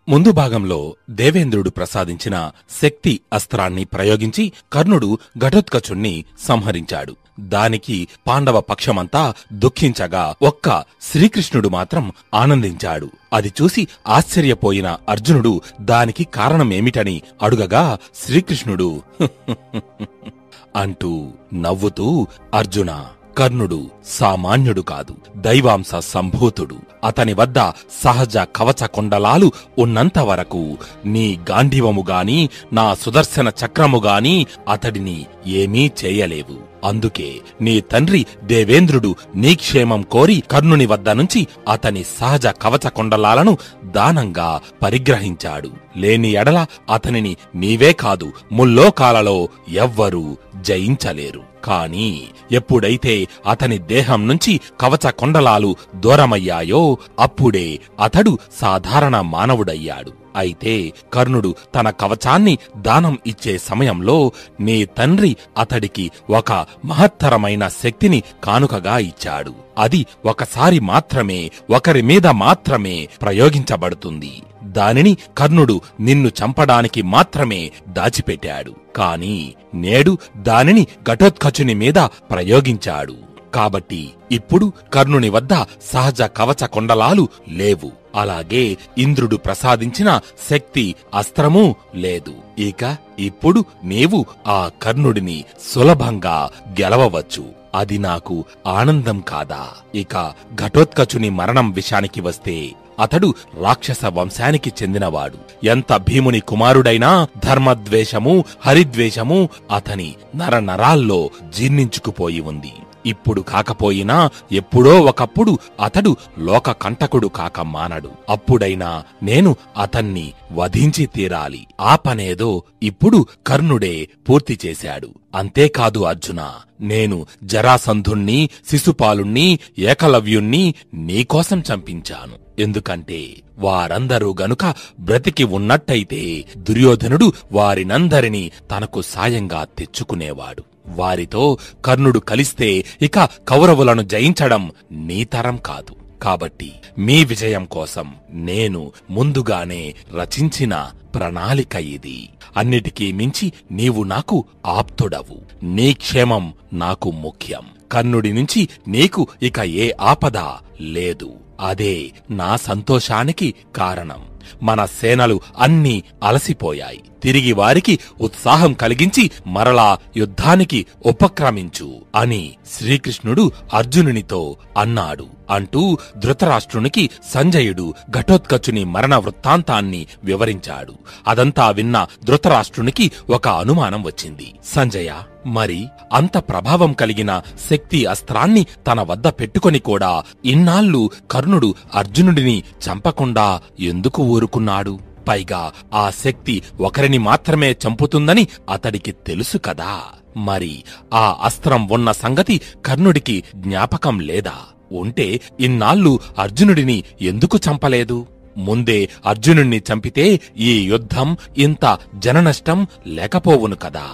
ముందు భాగంలో దేవేంద్రుడు ప్రసాదించిన శక్తి అస్త్రాన్ని ప్రయోగించి కర్ణుడు ఘటోత్కచుణ్ణి సంహరించాడు. దానికి పాండవ పక్షమంతా దుఃఖించగా ఒక్క శ్రీకృష్ణుడు మాత్రం ఆనందించాడు. అది చూసి ఆశ్చర్యపోయిన అర్జునుడు దానికి కారణమేమిటని అడుగగా శ్రీకృష్ణుడు అంటూ నవ్వుతూ, అర్జునా, కర్ణుడు సామాన్యుడు కాదు, దైవాంశ సంభూతుడు. అతని వద్ద సహజ కవచ కుండలాలు ఉన్నంతవరకు నీ గాంధీవముగాని నా సుదర్శన చక్రముగాని అతడిని ఏమీ చేయలేవు. అందుకే నీ తండ్రి దేవేంద్రుడు నీ క్షేమం కోరి కర్ణుని వద్ద నుంచి అతని సహజ కవచ కుండలాలను దానంగా పరిగ్రహించాడు. లేని ఎడల అతనిని నీవే కాదు, ముల్లోకాలలో ఎవ్వరూ జయించలేరు. కాని ఎప్పుడైతే అతని దేహం నుంచి కవచ కుండలాలు దూరమయ్యాయో అప్పుడే అతడు సాధారణ మానవుడయ్యాడు. అయితే కర్ణుడు తన కవచాన్ని దానం ఇచ్చే సమయంలో నీ తండ్రి అతడికి ఒక మహత్తరమైన శక్తిని కానుకగా ఇచ్చాడు. అది ఒకసారి మాత్రమే, ఒకరి మీద మాత్రమే ప్రయోగించబడుతుంది. దానిని కర్ణుడు నిన్ను చంపడానికి మాత్రమే దాచిపెట్టాడు. కాని నేడు దానిని ఘటోత్కచుని మీద ప్రయోగించాడు. కాబట్టి ఇప్పుడు కర్ణుని వద్ద సహజ కవచ కుండలాలు లేవు. అలాగే ఇంద్రుడు ప్రసాదించిన శక్తి అస్త్రమూ లేదు. ఇప్పుడు నీవు ఆ కర్ణుడిని సులభంగా గెలవవచ్చు. అది నాకు ఆనందం కాదా? ఇక ఘటోత్కచుని మరణం విషయానికి వస్తే అతడు రాక్షస వంశానికి చెందినవాడు. ఎంత భీముని కుమారుడైనా ధర్మద్వేషము, హరిద్వేషము అతని నరనరాల్లో జీర్ణించుకుపోయి ఉంది. ఇప్పుడు కాకపోయినా ఎప్పుడో ఒకప్పుడు అతడు లోక కంటకుడు కాక మానడు. అప్పుడైనా నేను అతన్ని వధించి తీరాలి. ఆ పనేదో ఇప్పుడు కర్ణుడే పూర్తి చేశాడు. అంతేకాదు అర్జునా, నేను జరాసంధుణ్ణి, శిశుపాలుణ్ణి, ఏకలవ్యుణ్ణి నీకోసం చంపించాను. ఎందుకంటే వారందరూ గనుక బ్రతికి ఉన్నట్టయితే దుర్యోధనుడు వారినందరినీ తనకు సాయంగా తెచ్చుకునేవాడు. వారితో కర్ణుడు కలిస్తే ఇక కౌరవులను జయించడం నీతరం కాదు. కాబట్టి మీ విజయం కోసం నేను ముందుగానే రచించిన ప్రణాళిక ఇది. అన్నిటికీ మించి నీవు నాకు ఆప్తుడవు. నీ క్షేమం నాకు ముఖ్యం. కర్ణుడి నుంచి నీకు ఇక ఏ ఆపద లేదు. అదే నా సంతోషానికి కారణం. మన సేనలు అన్నీ అలసిపోయాయి. తిరిగి వారికి ఉత్సాహం కలిగించి మరలా యుద్ధానికి ఉపక్రమించు అని శ్రీకృష్ణుడు అర్జునునితో అన్నాడు. అంటూ ధృతరాష్ట్రునికి సంజయుడు ఘటోత్కచుని మరణ వృత్తాంతాన్ని వివరించాడు. అదంతా విన్న ధృతరాష్ట్రునికి ఒక అనుమానం వచ్చింది. సంజయ, మరి అంత ప్రభావం కలిగిన శక్తి అస్త్రాన్ని తన వద్ద పెట్టుకొని కూడా ఇన్నాళ్లు కర్ణుడు అర్జునుడిని చంపకుండా ఎందుకు ఊరుకున్నాడు? పైగా ఆ శక్తి ఒకరిని మాత్రమే చంపుతుందని అతడికి తెలుసు కదా. మరి ఆ అస్త్రం ఉన్న సంగతి కర్ణుడికి జ్ఞాపకం లేదా? ఉంటే ఇన్నాళ్లు అర్జునుడిని ఎందుకు చంపలేదు? ముందే అర్జునుణ్ణి చంపితే ఈ యుద్ధం ఇంత జననష్టం లేకపోవును కదా.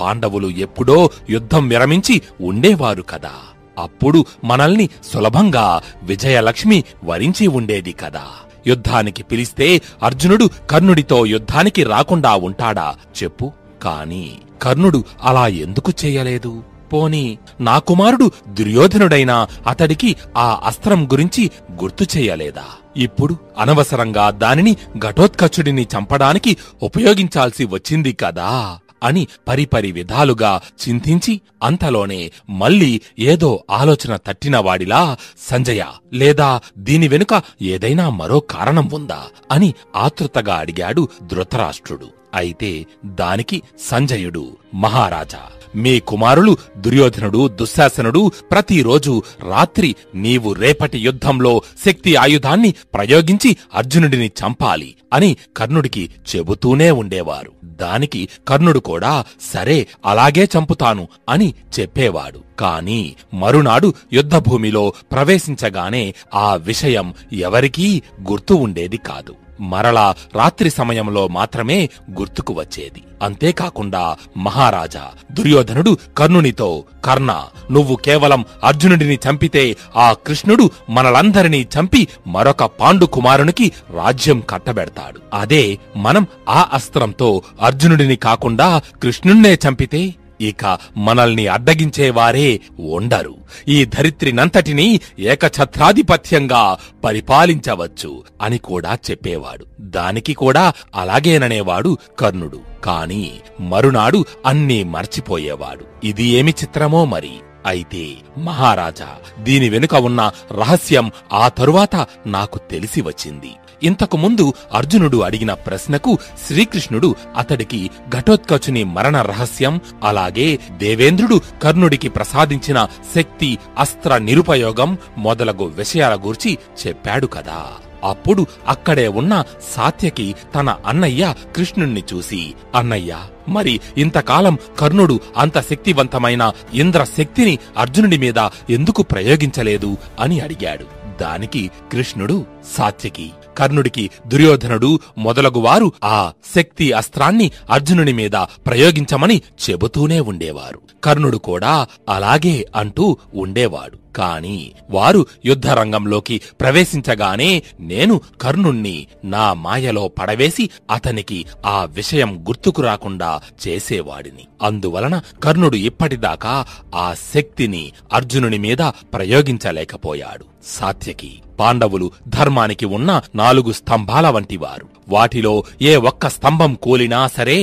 పాండవులు ఎప్పుడో యుద్ధం విరమించి ఉండేవారు కదా. అప్పుడు మనల్ని సులభంగా విజయలక్ష్మి వరించి ఉండేది కదా. యుద్ధానికి పిలిస్తే అర్జునుడు కర్ణుడితో యుద్ధానికి రాకుండా ఉంటాడా చెప్పు? కాని కర్ణుడు అలా ఎందుకు చేయలేదు? పోనీ నా కుమారుడు దుర్యోధనుడైనా అతడికి ఆ అస్త్రం గురించి గుర్తు చెయ్యలేదా? ఇప్పుడు అనవసరంగా దానిని ఘటోత్కచుడిని చంపడానికి ఉపయోగించాల్సి వచ్చింది కదా అని పరిపరి విధాలుగా చింతించి అంతలోనే మళ్ళీ ఏదో ఆలోచన తట్టినవాడిలా, సంజయ, లేదా దీని వెనుక ఏదైనా మరో కారణం ఉందా అని ఆతృతగా అడిగాడు ధృతరాష్ట్రుడు. అయితే దానికి సంజయుడు, మహారాజా, మీ కుమారులు దుర్యోధనుడు, దుశ్శాసనుడు ప్రతిరోజు రాత్రి నీవు రేపటి యుద్ధంలో శక్తి ఆయుధాన్ని ప్రయోగించి అర్జునుడిని చంపాలి అని కర్ణుడికి చెబుతూనే ఉండేవారు. దానికి కర్ణుడు కూడా సరే అలాగే చంపుతాను అని చెప్పేవాడు. కాని మరునాడు యుద్ధభూమిలో ప్రవేశించగానే ఆ విషయం ఎవరికీ గుర్తు ఉండేది కాదు. మరలా రాత్రి సమయంలో మాత్రమే గుర్తుకు వచ్చేది. అంతేకాకుండా మహారాజా దుర్యోధనుడు కర్ణునితో, కర్ణ, నువ్వు కేవలం అర్జునుడిని చంపితే ఆ కృష్ణుడు మనలందరినీ చంపి మరొక పాండు కుమారునికి రాజ్యం కట్టబెడతాడు. అదే మనం ఆ అస్త్రంతో అర్జునుడిని కాకుండా కృష్ణుణ్ణే చంపితే ఇక మనల్ని అడ్డగించేవారే ఉండరు. ఈ ధరిత్రినంతటినీ ఏకఛత్రాధిపత్యంగా పరిపాలించవచ్చు అని కూడా చెప్పేవాడు. దానికి కూడా అలాగేననేవాడు కర్ణుడు. కాని మరునాడు అన్నీ మర్చిపోయేవాడు. ఇది ఏమి చిత్రమో మరి. అయితే మహారాజా, దీని వెనుక ఉన్న రహస్యం ఆ తరువాత నాకు తెలిసి వచ్చింది. ఇంతకు ముందు అర్జునుడు అడిగిన ప్రశ్నకు శ్రీకృష్ణుడు అతడికి ఘటోత్కచుని మరణ రహస్యం, అలాగే దేవేంద్రుడు కర్ణుడికి ప్రసాదించిన శక్తి అస్త్ర నిరుపయోగం మొదలగు విషయాల గూర్చి చెప్పాడు కదా. అప్పుడు అక్కడే ఉన్న సాత్యకి తన అన్నయ్య కృష్ణుణ్ణి చూసి, అన్నయ్య, మరి ఇంతకాలం కర్ణుడు అంత శక్తివంతమైన ఇంద్ర శక్తిని అర్జునుడి మీద ఎందుకు ప్రయోగించలేదు అని అడిగాడు. దానికి కృష్ణుడు, సాత్యకి, కర్ణుడికి దుర్యోధనుడు మొదలగువారు ఆ శక్తి అస్త్రాన్ని అర్జునుని మీద ప్రయోగించమని చెబుతూనే ఉండేవారు. కర్ణుడు కూడా అలాగే అంటూ ఉండేవాడు. కాని వారు యుద్ధరంగంలోకి ప్రవేశించగానే నేను కర్ణుణ్ణి నా మాయలో పడవేసి అతనికి ఆ విషయం గుర్తుకు రాకుండా చేసేవాడిని. అందువలన కర్ణుడు ఇప్పటిదాకా ఆ శక్తిని అర్జునుని మీద ప్రయోగించలేకపోయాడు. సాత్యకి, పాండవులు ధర్మానికి ఉన్న 4 స్తంభాల వంటివారు. వాటిలో ఏ ఒక్క స్తంభం కూలినా సరే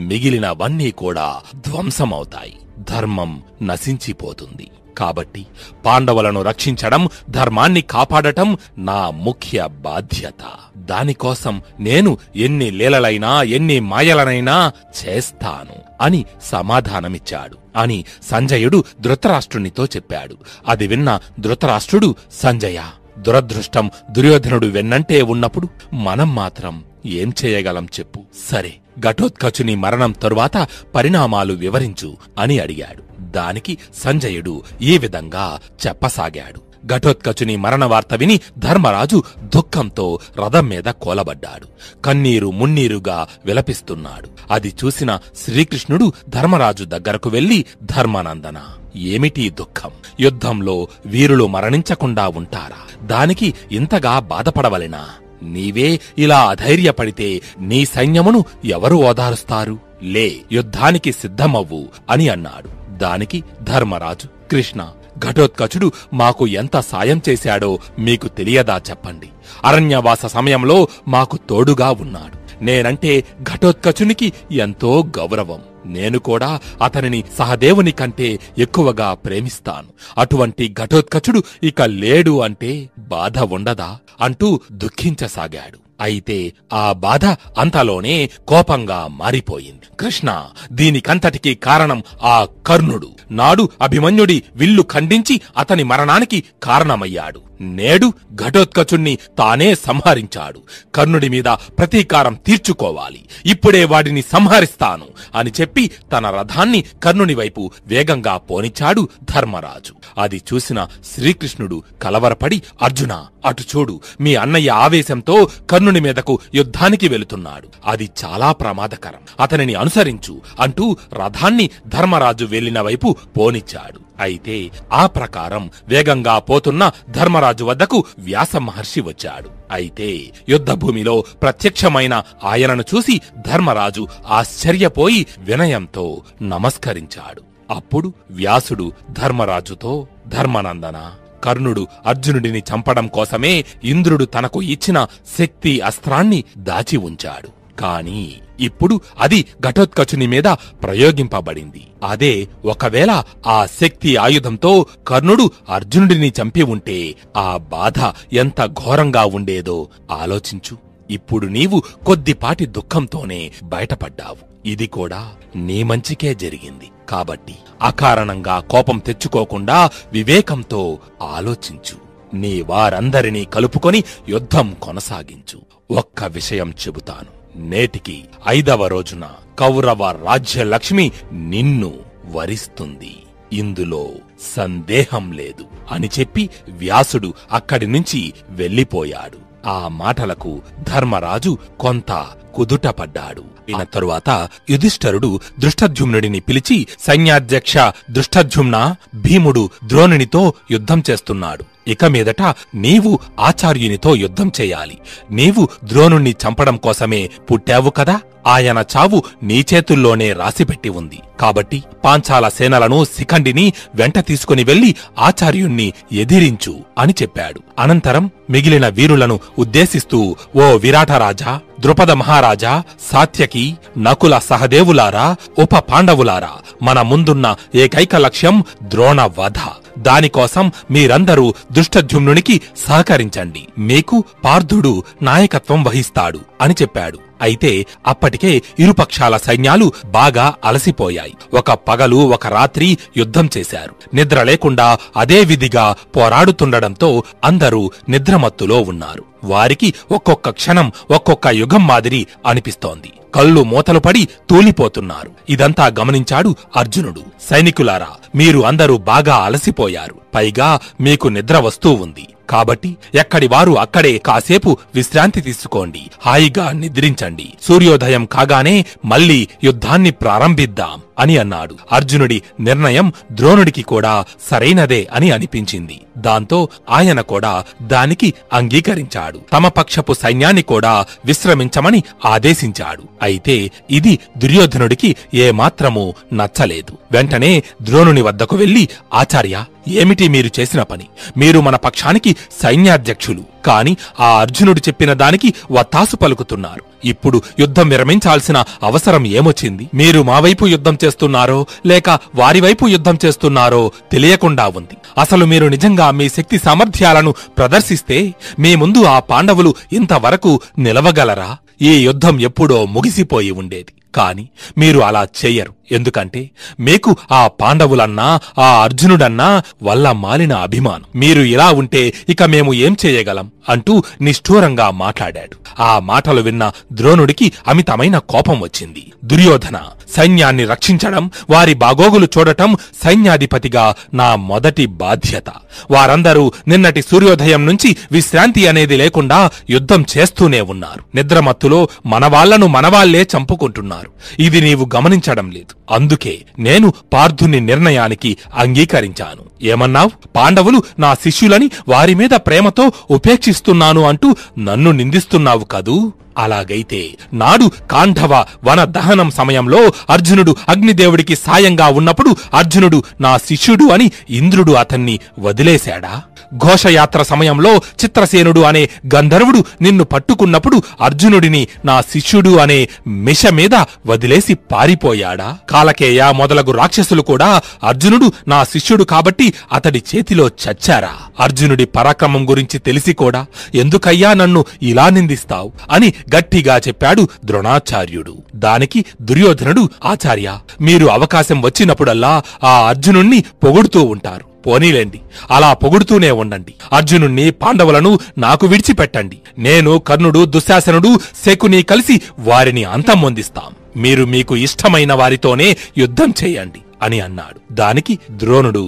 మిగిలినవన్నీ కూడా ధ్వంసమవుతాయి. ధర్మం నశించిపోతుంది. కాబట్టి పాండవులను రక్షించడం, ధర్మాన్ని కాపాడటం నా ముఖ్య బాధ్యత. దానికోసం నేను ఎన్ని లీలలైనా ఎన్ని మాయలనైనా చేస్తాను అని సమాధానమిచ్చాడు అని సంజయుడు ధృతరాష్ట్రునితో చెప్పాడు. అది విన్న ధృతరాష్ట్రుడు, సంజయ, దురదృష్టం దుర్యోధనుడు వెన్నంటే ఉన్నప్పుడు మనం మాత్రం ఏం చేయగలం చెప్పు. సరే, ఘటోత్కచుని మరణం తరువాత పరిణామాలు వివరించు అని అడిగాడు. దానికి సంజయుడు ఈ విధంగా చెప్పసాగాడు. ఘటోత్కచుని మరణ వార్త విని ధర్మరాజు దుఃఖంతో రథం మీద కోలబడ్డాడు. కన్నీరు మున్నీరుగా విలపిస్తున్నాడు. అది చూసిన శ్రీకృష్ణుడు ధర్మరాజు దగ్గరకు వెళ్లి, ధర్మనందన, ఏమిటీ దుఃఖం? యుద్ధంలో వీరులు మరణించకుండా ఉంటారా? దానికి ఇంతగా బాధపడవలెనా? నీవే ఇలా అధైర్యపడితే నీ సైన్యమును ఎవరు ఓదారుస్తారు? లే, యుద్ధానికి సిద్ధమవ్వు అని అన్నాడు. దానికి ధర్మరాజు, కృష్ణ, ఘటోత్కచుడు మాకు ఎంత సాయం చేశాడో మీకు తెలియదా చెప్పండి. అరణ్యవాస సమయంలో మాకు తోడుగా ఉన్నాడు. నేనంటే ఘటోత్కచునికి ఎంతో గౌరవం. నేను కూడా అతనిని సహదేవుని కంటే ఎక్కువగా ప్రేమిస్తాను. అటువంటి ఘటోత్కచుడు ఇక లేడు అంటే బాధ ఉండదా అంటూ దుఃఖించసాగాడు. అయితే ఆ బాధ అంతలోనే కోపంగా మారిపోయింది. కృష్ణ, దీనికంతటికీ కారణం ఆ కర్ణుడు. నాడు అభిమన్యుడి విల్లు ఖండించి అతని మరణానికి కారణమయ్యాడు. నేడు ఘటోత్కచుణ్ణి తానే సంహరించాడు. కర్ణుడి మీద ప్రతీకారం తీర్చుకోవాలి. ఇప్పుడే వాడిని సంహరిస్తాను అని చెప్పి తన రథాన్ని కర్ణుని వైపు వేగంగా పోనిచ్చాడు ధర్మరాజు. అది చూసిన శ్రీకృష్ణుడు కలవరపడి, అర్జున, అటు చూడు, మీ అన్నయ్య ఆవేశంతో కర్ణుని మీదకు యుద్ధానికి వెళుతున్నాడు. అది చాలా ప్రమాదకరం. అతనిని అనుసరించు అంటూ రథాన్ని ధర్మరాజు వెళ్లిన వైపు పోనిచ్చాడు. అయితే ఆ ప్రకారం వేగంగా పోతున్న ధర్మరాజు వద్దకు వ్యాస మహర్షి వచ్చాడు. అయితే యుద్ధభూమిలో ప్రత్యక్షమైన ఆయనను చూసి ధర్మరాజు ఆశ్చర్యపోయి వినయంతో నమస్కరించాడు. అప్పుడు వ్యాసుడు ధర్మరాజుతో, ధర్మనందన, కర్ణుడు అర్జునుడిని చంపడం కోసమే ఇంద్రుడు తనకు ఇచ్చిన శక్తి అస్త్రాన్ని దాచి ఉంచాడు. కాని ఇప్పుడు అది ఘటోత్కచుని మీద ప్రయోగింపబడింది. అదే ఒకవేళ ఆ శక్తి ఆయుధంతో కర్ణుడు అర్జునుడిని చంపి ఉంటే ఆ బాధ ఎంత ఘోరంగా ఉండేదో ఆలోచించు. ఇప్పుడు నీవు కొద్దిపాటి దుఃఖంతోనే బయటపడ్డావు. ఇది కూడా నీ మంచికే జరిగింది. కాబట్టి అకారణంగా కోపం తెచ్చుకోకుండా వివేకంతో ఆలోచించు. నీ వారందరినీ కలుపుకొని యుద్ధం కొనసాగించు. ఒక్క విషయం చెబుతాను. నేటికి 5వ రోజున కౌరవ రాజ్యలక్ష్మి నిన్ను వరిస్తుంది. ఇందులో సందేహం లేదు అని చెప్పి వ్యాసుడు అక్కడి నుంచి వెళ్లిపోయాడు. ఆ మాటలకు ధర్మరాజు కొంత కుదుటపడ్డాడు. అయిన తరువాత యుధిష్ఠరుడు దృష్టద్యుమ్నుడిని పిలిచి, సైన్యాధ్యక్ష దృష్టద్యుమ్న, భీముడు ద్రోణునితో యుద్ధం చేస్తున్నాడు. ఇక మీదట నీవు ఆచార్యునితో యుద్ధం చేయాలి. నీవు ద్రోణుణ్ణి చంపడం కోసమే పుట్టావు కదా. ఆయన చావు నీ చేతుల్లోనే రాసిపెట్టి ఉంది. కాబట్టి పాంచాల సేనలను శిఖండిని వెంట తీసుకుని వెళ్లి ఆచార్యుణ్ణి ఎదిరించు అని చెప్పాడు. అనంతరం మిగిలిన వీరులను ఉద్దేశిస్తూ, ఓ విరాటరాజా, ద్రుపద మహారాజా, సాత్యకి, నకుల సహదేవులారా, ఉప పాండవులారా, మన ముందున్న ఏకైక లక్ష్యం ద్రోణ వధ. దానికోసం మీరందరూ దృష్టద్యుమ్నునికి సహకరించండి. మీకు పార్థుడు నాయకత్వం వహిస్తాడు అని చెప్పాడు. అయితే అప్పటికే ఇరుపక్షాల సైన్యాలు బాగా అలసిపోయాయి. ఒక పగలు ఒక రాత్రి యుద్ధం చేశారు. నిద్ర లేకుండా అదే విధిగా పోరాడుతుండడంతో అందరూ నిద్రమత్తులో ఉన్నారు. వారికి ఒక్కొక్క క్షణం ఒక్కొక్క యుగం మాదిరి అనిపిస్తోంది. కళ్ళు మూతలు పడి తూలిపోతున్నారు. ఇదంతా గమనించాడు అర్జునుడు. సైనికులారా, మీరు అందరూ బాగా అలసిపోయారు. పైగా మీకు నిద్ర వస్తూ ఉంది. కాబట్టి ఎక్కడి వారు అక్కడే కాసేపు విశ్రాంతి తీసుకోండి. హాయిగా నిద్రించండి. సూర్యోదయం కాగానే మళ్లీ యుద్ధాన్ని ప్రారంభిద్దాం అని అన్నాడు. అర్జునుడి నిర్ణయం ద్రోణుడికి కూడా సరైనదే అని అనిపించింది. దాంతో ఆయన కూడా దానికి అంగీకరించాడు. తమ పక్షపు సైన్యాన్ని కూడా విశ్రమించమని ఆదేశించాడు. అయితే ఇది దుర్యోధనుడికి ఏమాత్రమూ నచ్చలేదు. వెంటనే ద్రోణుని వద్దకు వెళ్లి, ఆచార్య, ఏమిటి మీరు చేసిన పని? మీరు మన పక్షానికి సైన్యాధ్యక్షులు, కాని ఆ అర్జునుడు చెప్పిన దానికి వత్తాసు పలుకుతున్నారు. ఇప్పుడు యుద్ధం విరమించాల్సిన అవసరం ఏమొచ్చింది? మీరు మా వైపు యుద్ధం చేస్తున్నారో లేక వారి వైపు యుద్ధం చేస్తున్నారో తెలియకుండా ఉంది. అసలు మీరు నిజంగా మీ శక్తి సామర్థ్యాలను ప్రదర్శిస్తే మీ ముందు ఆ పాండవులు ఇంతవరకు నిలవగలరా? ఈ యుద్ధం ఎప్పుడో ముగిసిపోయి ఉండేది. కాని మీరు అలా చెయ్యరు. ఎందుకంటే మీకు ఆ పాండవులన్నా ఆ అర్జునుడన్నా వల్ల మాలిన అభిమానం. మీరు ఇలా ఉంటే ఇక మేము ఏం చేయగలం అంటూ నిష్ఠూరంగా మాట్లాడాడు. ఆ మాటలు విన్న ద్రోణుడికి అమితమైన కోపం వచ్చింది. దుర్యోధన, సైన్యాన్ని రక్షించడం, వారి బాగోగులు చూడటం సైన్యాధిపతిగా నా మొదటి బాధ్యత. వారందరూ నిన్నటి సూర్యోదయం నుంచి విశ్రాంతి అనేది లేకుండా యుద్ధం చేస్తూనే ఉన్నారు. నిద్రమత్తులో మనవాళ్లను మనవాళ్లే చంపుకుంటున్నారు. ఇది నీవు గమనించడం లేదు. అందుకే నేను పార్థుని నిర్ణయానికి అంగీకరించాను. ఏమన్నావు? పాండవులు నా శిష్యులని వారి మీద ప్రేమతో ఉపేక్షిస్తున్నాను అంటూ నన్ను నిందిస్తున్నావు కదూ? అలాగైతే నాడు కాంఢవ వన దహనం సమయంలో అర్జునుడు అగ్నిదేవుడికి సాయంగా ఉన్నప్పుడు అర్జునుడు నా శిష్యుడు అని ఇంద్రుడు అతన్ని వదిలేశాడా? ఘోషయాత్ర సమయంలో చిత్రసేనుడు అనే గంధర్వుడు నిన్ను పట్టుకున్నప్పుడు అర్జునుడిని నా శిష్యుడు అనే మిష మీద వదిలేసి పారిపోయాడా? కాలకేయ మొదలగు రాక్షసులు కూడా అర్జునుడు నా శిష్యుడు కాబట్టి అతడి చేతిలో చచ్చారా? అర్జునుడి పరాక్రమం గురించి తెలిసి కూడా ఎందుకయ్యా నన్ను ఇలా నిందిస్తావు అని గట్టిగా చెప్పాడు ద్రోణాచార్యుడు. దానికి దుర్యోధనుడు, ఆచార్య, మీరు అవకాశం వచ్చినప్పుడల్లా ఆ అర్జునుణ్ణి పొగుడుతూ ఉంటారు. పోనీలేండి, అలా పొగుడుతూనే ఉండండి. అర్జునుణ్ణి, పాండవులను నాకు విడిచిపెట్టండి. నేను, కర్ణుడు, దుశ్శాసనుడు, శకుని కలిసి వారిని అంతమొందిస్తాం. మీరు మీకు ఇష్టమైన వారితోనే యుద్ధం చేయండి అని అన్నాడు. దానికి ద్రోణుడు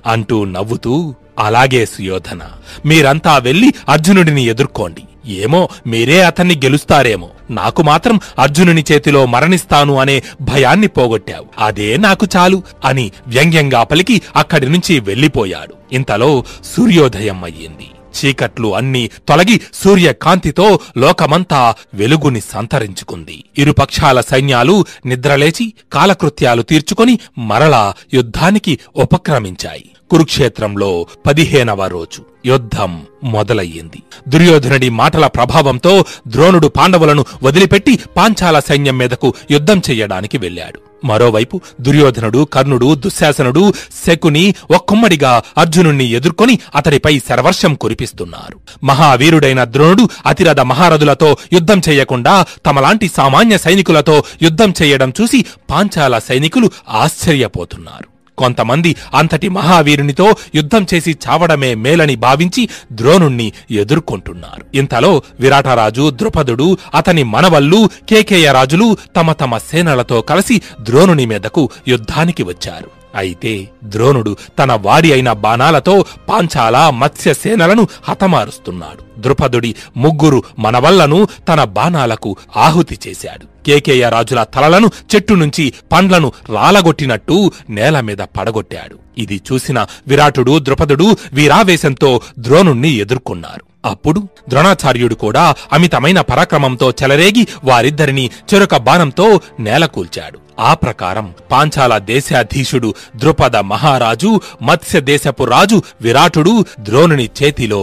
అంటూ నవ్వుతూ, అలాగే సుయోధన, మీరంతా వెళ్లి అర్జునుడిని ఎదుర్కోండి. ఏమో మీరే అతన్ని గెలుస్తారేమో. నాకు మాత్రం అర్జునుని చేతిలో మరణిస్తాను అనే భయాన్ని పోగొట్టావు. అదే నాకు చాలు అని వ్యంగ్యంగా పలికి అక్కడి నుంచి వెళ్లిపోయాడు. ఇంతలో సూర్యోదయం అయ్యింది. చీకట్లు అన్నీ తొలగి సూర్యకాంతితో లోకమంతా వెలుగుని సంతరించుకుంది. ఇరుపక్షాల సైన్యాలు నిద్రలేచి కాలకృత్యాలు తీర్చుకొని మరలా యుద్ధానికి ఉపక్రమించాయి. కురుక్షేత్రంలో 15వ రోజు యుద్ధం మొదలయ్యింది. దుర్యోధనుడి మాటల ప్రభావంతో ద్రోణుడు పాండవులను వదిలిపెట్టి పాంచాల సైన్యం మీదకు యుద్ధం చెయ్యడానికి వెళ్లాడు. మరోవైపు దుర్యోధనుడు, కర్ణుడు, దుశ్శాసనుడు, శకుని ఒక్కమ్మడిగా అర్జునుణ్ణి ఎదుర్కొని అతడిపై శరవర్షం కురిపిస్తున్నారు. మహావీరుడైన ద్రోణుడు అతిరథ మహారథులతో యుద్ధం చెయ్యకుండా తమలాంటి సామాన్య సైనికులతో యుద్ధం చెయ్యడం చూసి పాంచాల సైనికులు ఆశ్చర్యపోతున్నారు. కొంతమంది అంతటి మహావీరునితో యుద్ధం చేసి చావడమే మేలని భావించి ద్రోణుణ్ణి ఎదుర్కొంటున్నారు. ఇంతలో విరాటరాజు, ద్రుపదుడు, అతని మనవళ్ళు, కేకేయ రాజులు తమ తమ సేనలతో కలిసి ద్రోణుని మీదకు యుద్ధానికి వచ్చారు. అయితే ద్రోణుడు తన వాడి అయిన బాణాలతో పాంచాల మత్స్య సేనలను హతమారుస్తున్నాడు. ద్రుపదుడి 3 మనవళ్లను తన బాణాలకు ఆహుతి చేశాడు. కేకేయ రాజుల తలలను చెట్టు నుంచి పండ్లను రాలగొట్టినట్టు నేల మీద పడగొట్టాడు. ఇది చూసిన విరాటుడు, ద్రుపదుడు వీరావేశంతో ద్రోణుణ్ణి ఎదుర్కొన్నారు. అప్పుడు ద్రోణాచార్యుడు కూడా అమితమైన పరాక్రమంతో చెలరేగి వారిద్దరినీ చెరొక బాణంతో నేలకూల్చాడు. ఆ ప్రకారం పాంచాల దేశాధీశుడు ద్రుపద మహారాజు, మత్స్య దేశపు రాజు విరాటుడు ద్రోణుని చేతిలో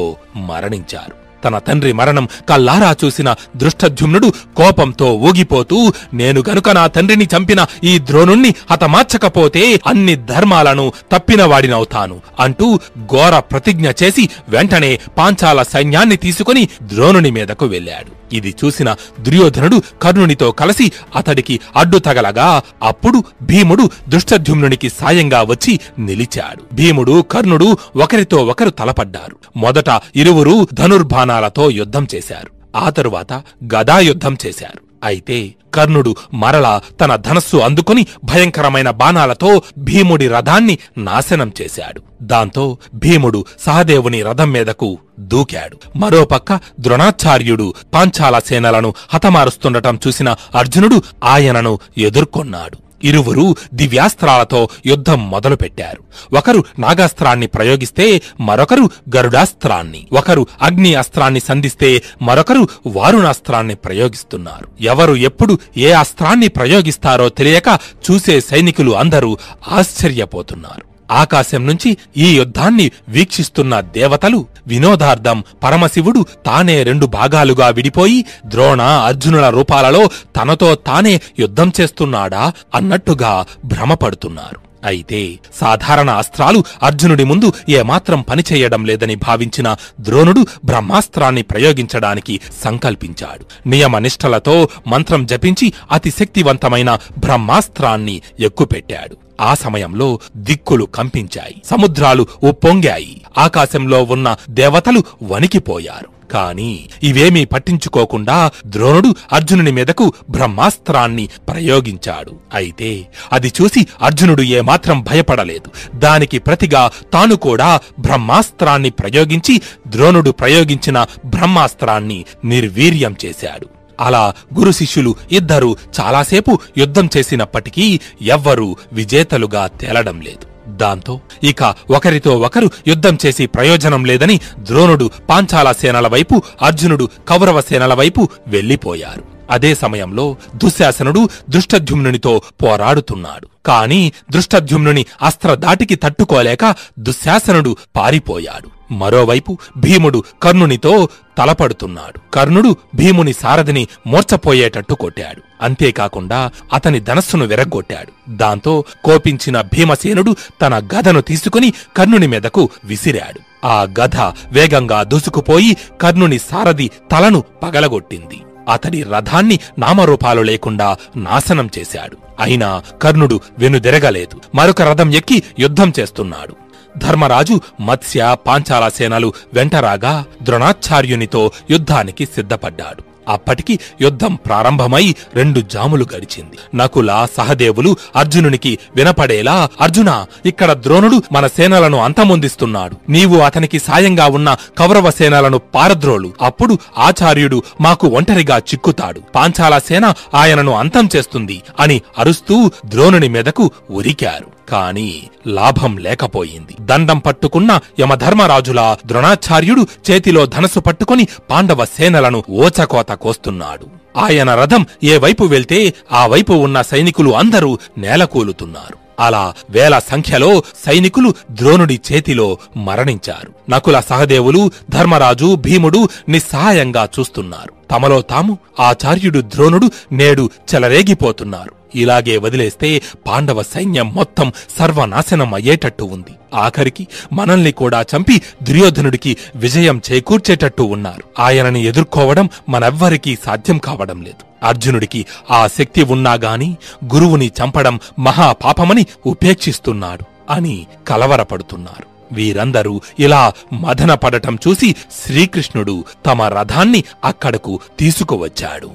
మరణించారు. తన తండ్రి మరణం కల్లారా చూసిన దృష్టద్యుమ్నుడు కోపంతో ఊగిపోతూ, నేను గనుక నా తండ్రిని చంపిన ఈ ద్రోణుణ్ణి హతమార్చకపోతే అన్ని ధర్మాలను తప్పినవాడినవుతాను అంటూ ఘోర ప్రతిజ్ఞ చేసి వెంటనే పాంచాల సైన్యాన్ని తీసుకుని ద్రోణుని మీదకు వెళ్ళాడు. ఇది చూసిన దుర్యోధనుడు కర్ణునితో కలిసి అతడికి అడ్డు తగలగా అప్పుడు భీముడు దృష్టద్యుమ్నునికి సాయంగా వచ్చి నిలిచాడు. భీముడు, కర్ణుడు ఒకరితో ఒకరు తలపడ్డారు. మొదట ఇరువురు ధనుర్బాణాలతో యుద్ధం చేశారు. ఆ తరువాత గదాయుద్ధం చేశారు. అయితే కర్ణుడు మరలా తన ధనస్సు అందుకుని భయంకరమైన బాణాలతో భీముడి రథాన్ని నాశనం చేశాడు. దాంతో భీముడు సహదేవుని రథం మీదకు దూకాడు. మరోపక్క ద్రోణాచార్యుడు పాంచాల సేనలను హతమారుస్తుండటం చూసిన అర్జునుడు ఆయనను ఎదుర్కొన్నాడు. ఇరువురు దివ్యాస్త్రాలతో యుద్ధం మొదలుపెట్టారు. ఒకరు నాగాస్త్రాన్ని ప్రయోగిస్తే మరొకరు గరుడాస్త్రాన్ని, ఒకరు అగ్ని అస్త్రాన్ని సంధిస్తే మరొకరు వారుణాస్త్రాన్ని ప్రయోగిస్తున్నారు. ఎవరు ఎప్పుడు ఏ అస్త్రాన్ని ప్రయోగిస్తారో తెలియక చూసే సైనికులు అందరూ ఆశ్చర్యపోతున్నారు. ఆకాశం నుంచి ఈ యుద్ధాన్ని వీక్షిస్తున్న దేవతలు వినోదార్థం పరమశివుడు తానే 2 భాగాలుగా విడిపోయి ద్రోణ, అర్జునుల రూపాలలో తనతో తానే యుద్ధం చేస్తున్నాడా అన్నట్టుగా భ్రమపడుతున్నారు. అయితే సాధారణ అస్త్రాలు అర్జునుడి ముందు ఏమాత్రం పనిచేయడం లేదని భావించిన ద్రోణుడు బ్రహ్మాస్త్రాన్ని ప్రయోగించడానికి సంకల్పించాడు. నియమనిష్టలతో మంత్రం జపించి అతి శక్తివంతమైన బ్రహ్మాస్త్రాన్ని ఎక్కుపెట్టాడు. ఆ సమయంలో దిక్కులు కంపించాయి, సముద్రాలు ఉప్పొంగాయి, ఆకాశంలో ఉన్న దేవతలు వణికిపోయారు. కాని ఇవేమీ పట్టించుకోకుండా ద్రోణుడు అర్జునుని మీదకు బ్రహ్మాస్త్రాన్ని ప్రయోగించాడు. అయితే అది చూసి అర్జునుడు ఏమాత్రం భయపడలేదు. దానికి ప్రతిగా తాను కూడా బ్రహ్మాస్త్రాన్ని ప్రయోగించి ద్రోణుడు ప్రయోగించిన బ్రహ్మాస్త్రాన్ని నిర్వీర్యం చేశాడు. అలా గురు శిష్యులు ఇద్దరూ చాలాసేపు యుద్ధం చేసినప్పటికీ ఎవ్వరూ విజేతలుగా తేలడం లేదు. దాంతో ఇక ఒకరితో ఒకరు యుద్ధం చేసి ప్రయోజనం లేదని ద్రోణుడు పాంచాల సేనల వైపు, అర్జునుడు కౌరవ సేనల వైపు వెళ్లిపోయారు. అదే సమయంలో దుశ్శాసనుడు దృష్టద్యుమ్నునితో పోరాడుతున్నాడు. కాని దృష్టద్యుమ్నుని అస్త్రధాటికి తట్టుకోలేక దుశ్శాసనుడు పారిపోయాడు. మరోవైపు భీముడు కర్ణునితో తలపడుతున్నాడు. కర్ణుడు భీముని సారథిని మూర్ఛపోయేటట్టు కొట్టాడు. అంతేకాకుండా అతని ధనస్సును విరగ్గొట్టాడు. దాంతో కోపించిన భీమసేనుడు తన గదను తీసుకుని కర్ణుని మీదకు విసిరాడు. ఆ గద వేగంగా దూసుకుపోయి కర్ణుని సారథి తలను పగలగొట్టింది. అతడి రథాన్ని నామరూపాలు లేకుండా నాశనం చేశాడు. అయినా కర్ణుడు వెనుదిరగలేదు. మరొక రథం ఎక్కి యుద్ధం చేస్తున్నాడు. ధర్మరాజు, మత్స్య, పాంచాల సేనలు వెంటరాగా ద్రోణాచార్యునితో యుద్ధానికి సిద్ధపడ్డాడు. అప్పటికి యుద్ధం ప్రారంభమై 2 జాములు గడిచింది. నకుల, సహదేవులు అర్జునునికి వినపడేలా, అర్జునా, ఇక్కడ ద్రోణుడు మన సేనలను అంతమొందిస్తున్నాడు. నీవు అతనికి సాయంగా ఉన్న కౌరవ సేనలను పారద్రోలు. అప్పుడు ఆచార్యుడు మాకు ఒంటరిగా చిక్కుతాడు. పాంచాల సేన ఆయనను అంతం చేస్తుంది అని అరుస్తూ ద్రోణుని మీదకు ఉరికారు. కాని లాభం లేకపోయింది. దండం పట్టుకున్న యమధర్మరాజులా ద్రోణాచార్యుడు చేతిలో ధనస్సు పట్టుకుని పాండవ సేనలను ఓచకోత కోస్తున్నాడు. ఆయన రథం ఏ వైపు వెళ్తే ఆ వైపు ఉన్న సైనికులు అందరూ నేలకూలుతున్నారు. అలా వేల సంఖ్యలో సైనికులు ద్రోణుడి చేతిలో మరణించారు. నకుల, సహదేవులు, ధర్మరాజు, భీముడు నిస్సహాయంగా చూస్తున్నారు. తమలో తాము ఆచార్యుడు ద్రోణుడు నేడు చెలరేగిపోతున్నారు. ఇలాగే వదిలేస్తే పాండవ సైన్యం మొత్తం సర్వనాశనం అయ్యేటట్టు ఉంది. ఆఖరికి మనల్ని కూడా చంపి దుర్యోధనుడికి విజయం చేకూర్చేటట్టు ఉన్నారు. ఆయనని ఎదుర్కోవడం మనెవ్వరికీ సాధ్యం కావడం లేదు. అర్జునుడికి ఆ శక్తి ఉన్నాగాని గురువుని చంపడం మహాపాపమని ఉపేక్షిస్తున్నాడు అని కలవరపడుతున్నారు. వీరందరూ ఇలా మదనపడటం చూసి శ్రీకృష్ణుడు తమ రథాన్ని అక్కడకు తీసుకువచ్చాడు.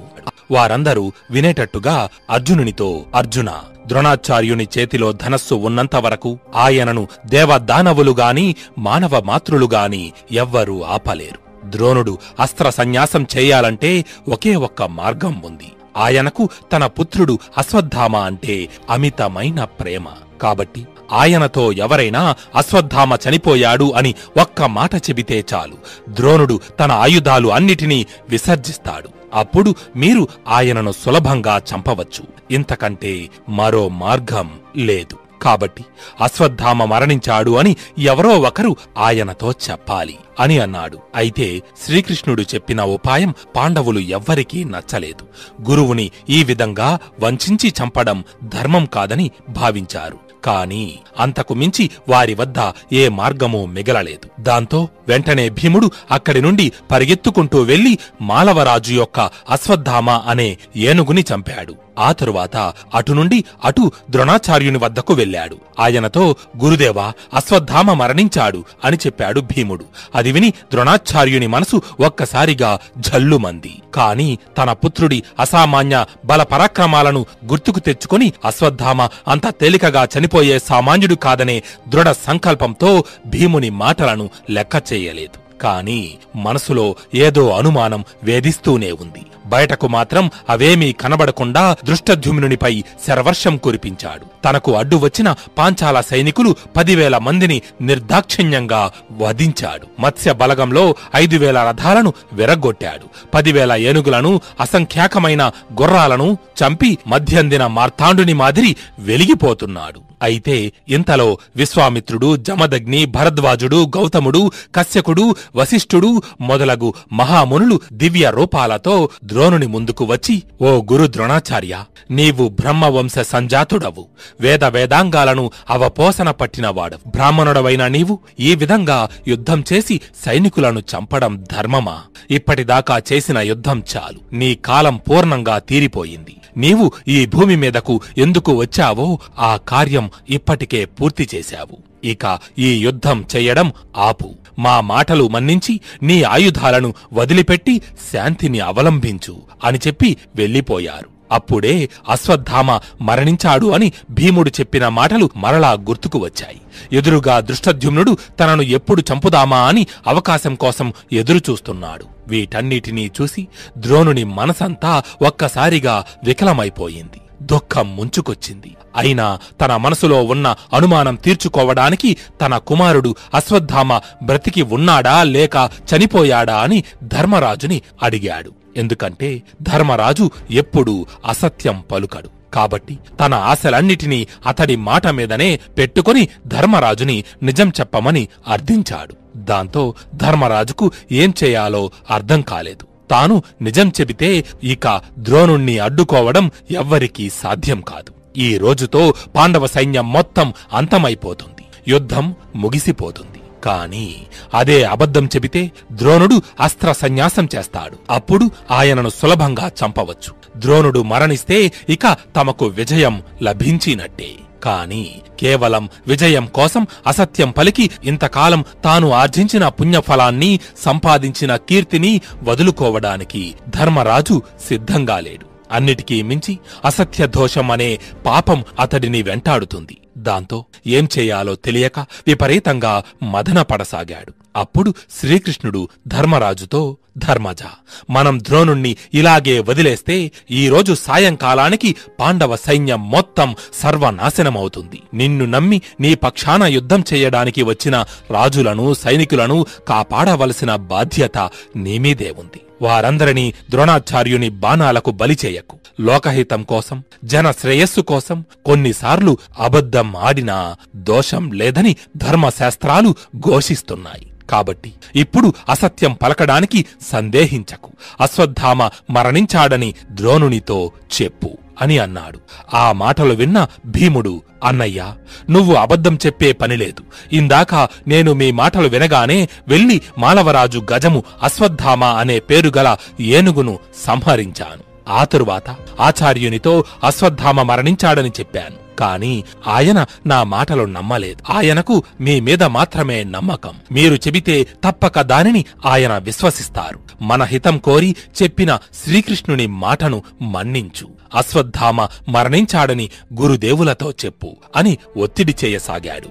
వారందరూ వినేటట్టుగా అర్జునునితో, అర్జున, ద్రోణాచార్యుని చేతిలో ధనస్సు ఉన్నంత వరకు ఆయనను దేవదానవులుగాని మానవ మాతృలుగాని ఎవ్వరూ ఆపలేరు. ద్రోణుడు అస్త్ర సన్యాసం చేయాలంటే ఒకే ఒక్క మార్గం ఉంది. ఆయనకు తన పుత్రుడు అశ్వత్థామ అంటే అమితమైన ప్రేమ. కాబట్టి ఆయనతో ఎవరైనా అశ్వత్థామ చనిపోయాడు అని ఒక్క మాట చెబితే చాలు, ద్రోణుడు తన ఆయుధాలు అన్నిటినీ విసర్జిస్తాడు. అప్పుడు మీరు ఆయనను సులభంగా చంపవచ్చు. ఇంతకంటే మరో మార్గం లేదు. కాబట్టి అశ్వత్థామ మరణించాడు అని ఎవరో ఒకరు ఆయనతో చెప్పాలి అని అన్నాడు. అయితే శ్రీకృష్ణుడు చెప్పిన ఉపాయం పాండవులు ఎవ్వరికీ నచ్చలేదు. గురువుని ఈ విధంగా వంచించి చంపడం ధర్మం కాదని భావించారు. కాని అంతకు మించి వారి వద్ద ఏ మార్గమూ మిగలలేదు. దాంతో వెంటనే భీముడు అక్కడి నుండి పరిగెత్తుకుంటూ వెళ్లి మాలవరాజు యొక్క అశ్వత్థామ అనే ఏనుగుని చంపాడు. ఆ తరువాత అటు నుండి అటు ద్రోణాచార్యుని వద్దకు వెళ్లాడు. ఆయనతో, గురుదేవా, అశ్వత్థామ మరణించాడు అని చెప్పాడు భీముడు. అది విని ద్రోణాచార్యుని మనసు ఒక్కసారిగా జల్లుమంది. కాని తన పుత్రుడి అసామాన్య బల పరాక్రమాలను గుర్తుకు తెచ్చుకొని అశ్వత్థామ అంత తేలికగా చనిపోయే సామాన్యుడు కాదనే దృఢ సంకల్పంతో భీముని మాటలను లెక్క చేయలేదు. కాని మనసులో ఏదో అనుమానం వేధిస్తూనే ఉంది. బయటకు మాత్రం అవేమీ కనబడకుండా దృష్టద్యుమ్నునిపై శరవర్షం కురిపించాడు. తనకు అడ్డు వచ్చిన పాంచాల సైనికులు 10,000 మందిని నిర్దాక్షిణ్యంగా వధించాడు. మత్స్య బలగంలో 5,000 రథాలను విరగ్గొట్టాడు. 10,000 ఏనుగులను, అసంఖ్యాకమైన గుర్రాలను చంపి మధ్యందిన మార్తాండుని మాదిరి వెలిగిపోతున్నాడు. అయితే ఇంతలో విశ్వామిత్రుడు, జమదగ్ని, భరద్వాజుడు, గౌతముడు, కశ్యకుడు, వశిష్ఠుడు మొదలగు మహామునులు దివ్య రూపాలతో ద్రోణుని ముందుకు వచ్చి, ఓ గురు ద్రోణాచార్య, నీవు బ్రహ్మవంశ సంజాతుడవు, వేదాంగాలను అవపోసన పట్టినవాడవు. బ్రాహ్మణుడవైన నీవు ఈ విధంగా యుద్ధం చేసి సైనికులను చంపడం ధర్మమా? ఇప్పటిదాకా చేసిన యుద్ధం చాలు. నీ కాలం పూర్ణంగా తీరిపోయింది. నీవు ఈ భూమి మీదకు ఎందుకు వచ్చావో ఆ కార్యం ఇప్పటికే పూర్తి చేశావు. ఇక ఈ యుద్ధం చెయ్యడం ఆపు. మా మాటలు మన్నించి నీ ఆయుధాలను వదిలిపెట్టి శాంతిని అవలంబించు అని చెప్పి వెళ్లిపోయారు. అప్పుడే అశ్వత్థామ మరణించాడు అని భీముడు చెప్పిన మాటలు మరలా గుర్తుకు వచ్చాయి. ఎదురుగా దృష్టద్యుమ్నుడు తనను ఎప్పుడు చంపుదామా అని అవకాశం కోసం ఎదురుచూస్తున్నాడు. వీటన్నిటినీ చూసి ద్రోణుని మనసంతా ఒక్కసారిగా వికలమైపోయింది. దుఃఖం ముంచుకొచ్చింది. అయినా తన మనసులో ఉన్న అనుమానం తీర్చుకోవడానికి తన కుమారుడు అశ్వత్థామ బ్రతికి ఉన్నాడా లేక చనిపోయాడా అని ధర్మరాజుని అడిగాడు. ఎందుకంటే ధర్మరాజు ఎప్పుడూ అసత్యం పలుకడు. కాబట్టి తన ఆశలన్నిటినీ అతడి మాట మీదనే పెట్టుకుని ధర్మరాజుని నిజం చెప్పమని అర్థించాడు. దాంతో ధర్మరాజుకు ఏం చేయాలో అర్థం కాలేదు. తాను నిజం చెబితే ఇక ద్రోణుణ్ణి అడ్డుకోవడం ఎవ్వరికీ సాధ్యం కాదు. ఈ రోజుతో పాండవ సైన్యం మొత్తం అంతమైపోతుంది. యుద్ధం ముగిసిపోతుంది. కాని అదే అబద్ధం చెబితే ద్రోణుడు అస్త్ర సన్యాసం చేస్తాడు. అప్పుడు ఆయనను సులభంగా చంపవచ్చు. ద్రోణుడు మరణిస్తే ఇక తమకు విజయం లభించినట్టే. కాని కేవలం విజయం కోసం అసత్యం పలికి ఇంతకాలం తాను ఆర్జించిన పుణ్యఫలాన్ని, సంపాదించిన కీర్తిని వదులుకోవడానికి ధర్మరాజు సిద్ధంగా లేడు. అన్నిటికీ మించి అసత్య దోషం అనే పాపం అతడిని వెంటాడుతుంది. దాంతో ఏం చేయాలో తెలియక విపరీతంగా మదనపడసాగాడు. అప్పుడు శ్రీకృష్ణుడు ధర్మరాజుతో, ధర్మజ, మనం ద్రోణుణ్ణి ఇలాగే వదిలేస్తే ఈరోజు సాయంకాలానికి పాండవ సైన్యం మొత్తం సర్వనాశనమవుతుంది. నిన్ను నమ్మి నీ పక్షాన యుద్ధం చెయ్యడానికి వచ్చిన రాజులను, సైనికులను కాపాడవలసిన బాధ్యత నీమీదే ఉంది. వారందరినీ ద్రోణాచార్యుని బాణాలకు బలిచేయకు. లోకహితం కోసం, జన శ్రేయస్సు కోసం కొన్నిసార్లు అబద్ధం ఆడినా దోషం లేదని ధర్మశాస్త్రాలు ఘోషిస్తున్నాయి. కాబట్టి ఇప్పుడు అసత్యం పలకడానికి సందేహించకు. అశ్వత్థామ మరణించాడని ద్రోణునితో చెప్పు అని అన్నాడు. ఆ మాటలు విన్న భీముడు, అన్నయ్యా, నువ్వు అబద్ధం చెప్పే పనిలేదు. ఇందాక నేను మీ మాటలు వినగానే వెళ్లి మాలవరాజు గజము అశ్వత్థామ అనే పేరుగల ఏనుగును సంహరించాను. ఆ తరువాత ఆచార్యునితో అశ్వత్థామ మరణించాడని చెప్పాను. కాని ఆయన నా మాటలు నమ్మలేదు. ఆయనకు మీ మీద మాత్రమే నమ్మకం. మీరు చెబితే తప్పక దానిని ఆయన విశ్వసిస్తారు. మన హితం కోరి చెప్పిన శ్రీకృష్ణుని మాటను మన్నించు. అశ్వత్థామ మరణించాడని గురుదేవులతో చెప్పు అని ఒత్తిడి చేయసాగాడు.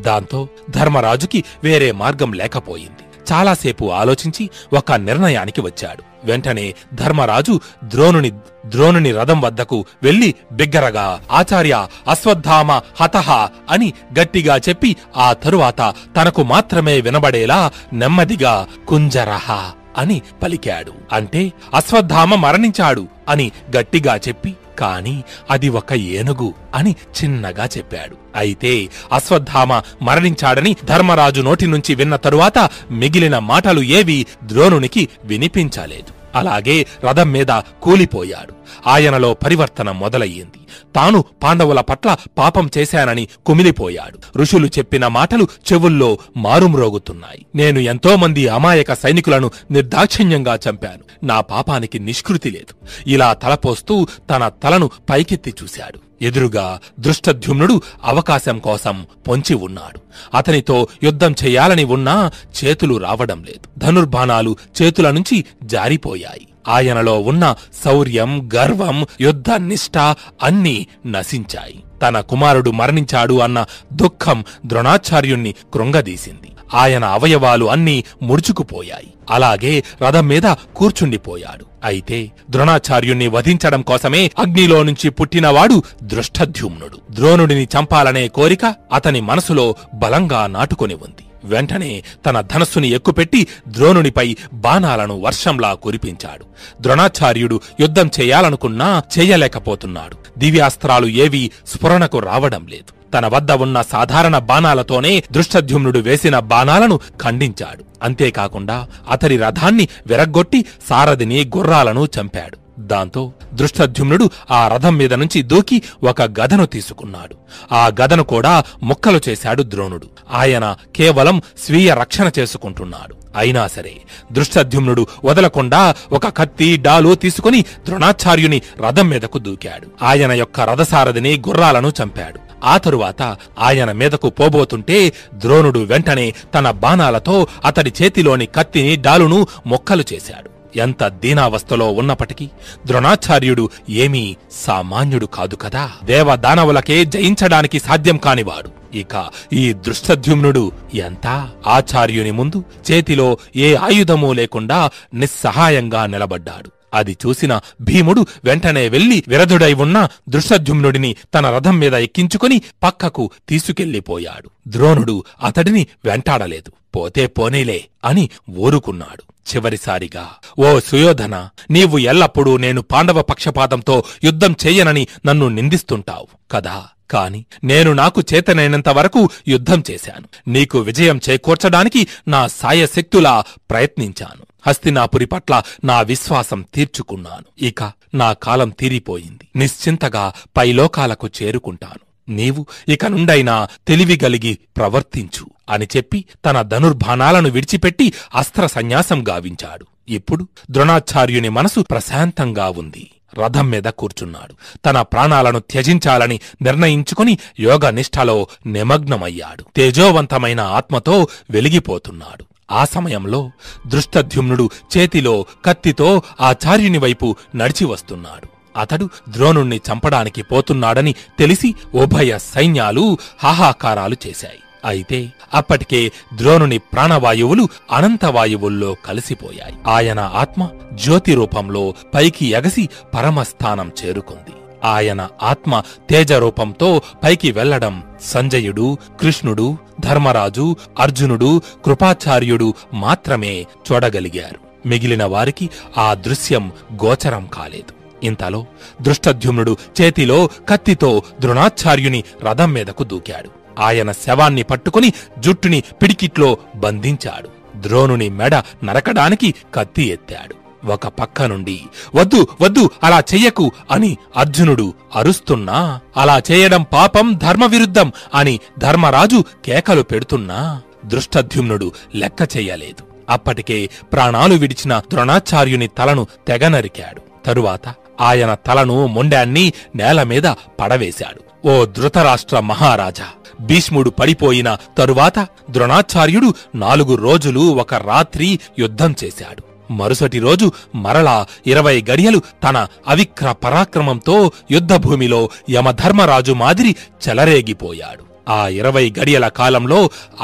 దాంతో ధర్మరాజుకి వేరే మార్గం లేకపోయింది. చాలాసేపు ఆలోచించి ఒక నిర్ణయానికి వచ్చాడు. వెంటనే ధర్మరాజు ద్రోణుని రథం వద్దకు వెళ్లి బిగ్గరగా ఆచార్య అశ్వత్థామ హతః అని గట్టిగా చెప్పి ఆ తరువాత తనకు మాత్రమే వినబడేలా నెమ్మదిగా కుంజరః అని పలికాడు. అంటే అశ్వత్థామ మరణించాడు అని గట్టిగా చెప్పి, కాని అది ఒక ఏనుగు అని చిన్నగా చెప్పాడు. అయితే అశ్వత్థామ మరణించాడని ధర్మరాజు నోటి నుంచి విన్న తరువాత మిగిలిన మాటలు ఏవీ ద్రోణునికి వినిపించలేదు. అలాగే రథం మీద కూలిపోయాడు. ఆయనలో పరివర్తన మొదలయ్యింది. తాను పాండవుల పట్ల పాపం చేశానని కుమిలిపోయాడు. ఋషులు చెప్పిన మాటలు చెవుల్లో మారుమ్రోగుతున్నాయి. నేను ఎంతోమంది అమాయక సైనికులను నిర్దాక్షిణ్యంగా చంపాను. నా పాపానికి నిష్కృతి లేదు. ఇలా తలపోస్తూ తన తలను పైకెత్తి చూశాడు. ఎదురుగా దృష్టద్యుమ్నుడు అవకాశం కోసం పొంచి ఉన్నాడు. అతనితో యుద్ధం చెయ్యాలని ఉన్నా చేతులు రావడం లేదు. ధనుర్బాణాలు చేతుల నుంచి జారిపోయాయి. ఆయనలో ఉన్న శౌర్యం, గర్వం, యుద్ధ నిష్ఠ అన్నీ నశించాయి. తన కుమారుడు మరణించాడు అన్న దుఃఖం ద్రోణాచార్యుణ్ణి కృంగదీసింది. ఆయన అవయవాలు అన్నీ ముడుచుకుపోయాయి. అలాగే రథం మీద కూర్చుండిపోయాడు. అయితే ద్రోణాచార్యుణ్ణి వధించడం కోసమే అగ్నిలో నుంచి పుట్టినవాడు దృష్టద్యుమ్నుడు. ద్రోణుడిని చంపాలనే కోరిక అతని మనసులో బలంగా నాటుకొని ఉంది. వెంటనే తన ధనస్సుని ఎక్కుపెట్టి ద్రోణునిపై బాణాలను వర్షంలా కురిపించాడు. ద్రోణాచార్యుడు యుద్ధం చేయాలనుకున్నా చెయ్యలేకపోతున్నాడు. దివ్యాస్త్రాలు ఏవీ స్ఫురణకు రావడం లేదు. తన వద్ద ఉన్న సాధారణ బాణాలతోనే దృష్టద్యుమ్నుడు వేసిన బాణాలను ఖండించాడు. అంతేకాకుండా అతడి రథాన్ని విరగ్గొట్టి సారథిని, గుర్రాలను చంపాడు. దాంతో దృష్టద్యుమ్నుడు ఆ రథం మీద నుంచి దూకి ఒక గదను తీసుకున్నాడు. ఆ గదను కూడా ముక్కలు చేశాడు ద్రోణుడు. ఆయన కేవలం స్వీయ రక్షణ చేసుకుంటున్నాడు. అయినా సరే దృష్టద్యుమ్నుడు వదలకుండా ఒక కత్తి, డాలు తీసుకుని ద్రోణాచార్యుని రథం మీదకు దూకాడు. ఆయన యొక్క రథసారథిని, గుర్రాలను చంపాడు. ఆ తరువాత ఆయన మీదకు పోబోతుంటే ద్రోణుడు వెంటనే తన బాణాలతో అతడి చేతిలోని కత్తిని, డాలును మొక్కలు చేశాడు. ఎంత దీనావస్థలో ఉన్నప్పటికీ ద్రోణాచార్యుడు ఏమీ సామాన్యుడు కాదు కదా. దేవదానవులకే జయించడానికి సాధ్యం కానివాడు. ఇక ఈ దృష్టద్యుమ్నుడు ఎంత? ఆచార్యుని ముందు చేతిలో ఏ ఆయుధమూ లేకుండా నిస్సహాయంగా నిలబడ్డాడు. అది చూసిన భీముడు వెంటనే వెళ్లి విరధుడై ఉన్న దృష్టద్యుమ్నుడిని తన రథం మీద ఎక్కించుకుని పక్కకు తీసుకెళ్లిపోయాడు. ద్రోణుడు అతడిని వెంటాడలేదు. పోతే పోనీలే అని ఊరుకున్నాడు. చివరిసారిగా, ఓ సుయోధన, నీవు ఎల్లప్పుడూ నేను పాండవ పక్షపాతంతో యుద్ధం చెయ్యనని నన్ను నిందిస్తుంటావు కదా. కాని నేను నాకు చేతనైనంత వరకు యుద్ధం చేశాను. నీకు విజయం చేకూర్చడానికి నా సాయశక్తులా ప్రయత్నించాను. హస్తినాపురి పట్ల నా విశ్వాసం తీర్చుకున్నాను. ఇక నా కాలం తీరిపోయింది. నిశ్చింతగా పైలోకాలకు చేరుకుంటాను. నీవు ఇక నుండైనా తెలివిగలిగి ప్రవర్తించు అని చెప్పి తన ధనుర్బాణాలను విడిచిపెట్టి అస్త్ర సన్యాసం గావించాడు. ఇప్పుడు ద్రోణాచార్యుని మనసు ప్రశాంతంగా ఉంది. రథం మీద కూర్చున్నాడు. తన ప్రాణాలను త్యజించాలని నిర్ణయించుకుని యోగ నిష్ఠలో నిమగ్నమయ్యాడు. తేజోవంతమైన ఆత్మతో వెలిగిపోతున్నాడు. ఆ సమయంలో దృష్టద్యుమ్నుడు చేతిలో కత్తితో ఆచార్యుని వైపు నడిచి వస్తున్నాడు. అతడు ద్రోణుణ్ణి చంపడానికి పోతున్నాడని తెలిసి ఉభయ సైన్యాలు హాహాకారాలు చేశాయి. అయితే అప్పటికే ద్రోణుని ప్రాణవాయువులు అనంతవాయువుల్లో కలిసిపోయాయి. ఆయన ఆత్మ జ్యోతి రూపంలో పైకి ఎగసి పరమస్థానం చేరుకుంది. ఆయన ఆత్మ తేజరూపంతో పైకి వెళ్లడం సంజయుడు, కృష్ణుడు, ధర్మరాజు, అర్జునుడు, కృపాచార్యుడు మాత్రమే చూడగలిగారు. మిగిలిన వారికి ఆ దృశ్యం గోచరం కాలేదు. ఇంతలో దృష్టద్యుమ్నుడు చేతిలో కత్తితో ద్రోణాచార్యుని రథం మీదకు దూకాడు. ఆయన శవాన్ని పట్టుకుని జుట్టుని పిడికిట్లో బంధించాడు. ద్రోణుని మెడ నరకడానికి కత్తి ఎత్తాడు. ఒక పక్క నుండి వద్దు వద్దు అలా చెయ్యకు అని అర్జునుడు అరుస్తున్నా, అలా చేయడం పాపం, ధర్మవిరుద్ధం అని ధర్మరాజు కేకలు పెడుతున్నా దృష్టద్యుమ్నుడు లెక్క చెయ్యలేదు. అప్పటికే ప్రాణాలు విడిచిన ద్రోణాచార్యుని తలను తెగనరికాడు. తరువాత ఆయన తలను మొండాన్ని నేలమీద పడవేశాడు. ఓ ధృతరాష్ట్ర మహారాజా, భీష్ముడు పడిపోయిన తరువాత ద్రోణాచార్యుడు 4 రోజులు 1 రాత్రి యుద్ధం చేశాడు. మరుసటి రోజు మరలా 20 గడియలు తన అవిక్ర పరాక్రమంతో యుద్ధభూమిలో యమధర్మరాజు మాదిరి చెలరేగిపోయాడు. ఆ 20 గడియల కాలంలో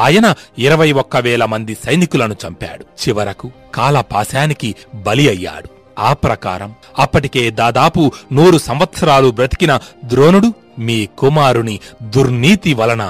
ఆయన 21,000 మంది సైనికులను చంపాడు. చివరకు కాలపాశానికి బలి అయ్యాడు. ఆ ప్రకారం అప్పటికే దాదాపు 100 సంవత్సరాలు బ్రతికిన ద్రోణుడు మీ కుమారుని దుర్నీతి వలన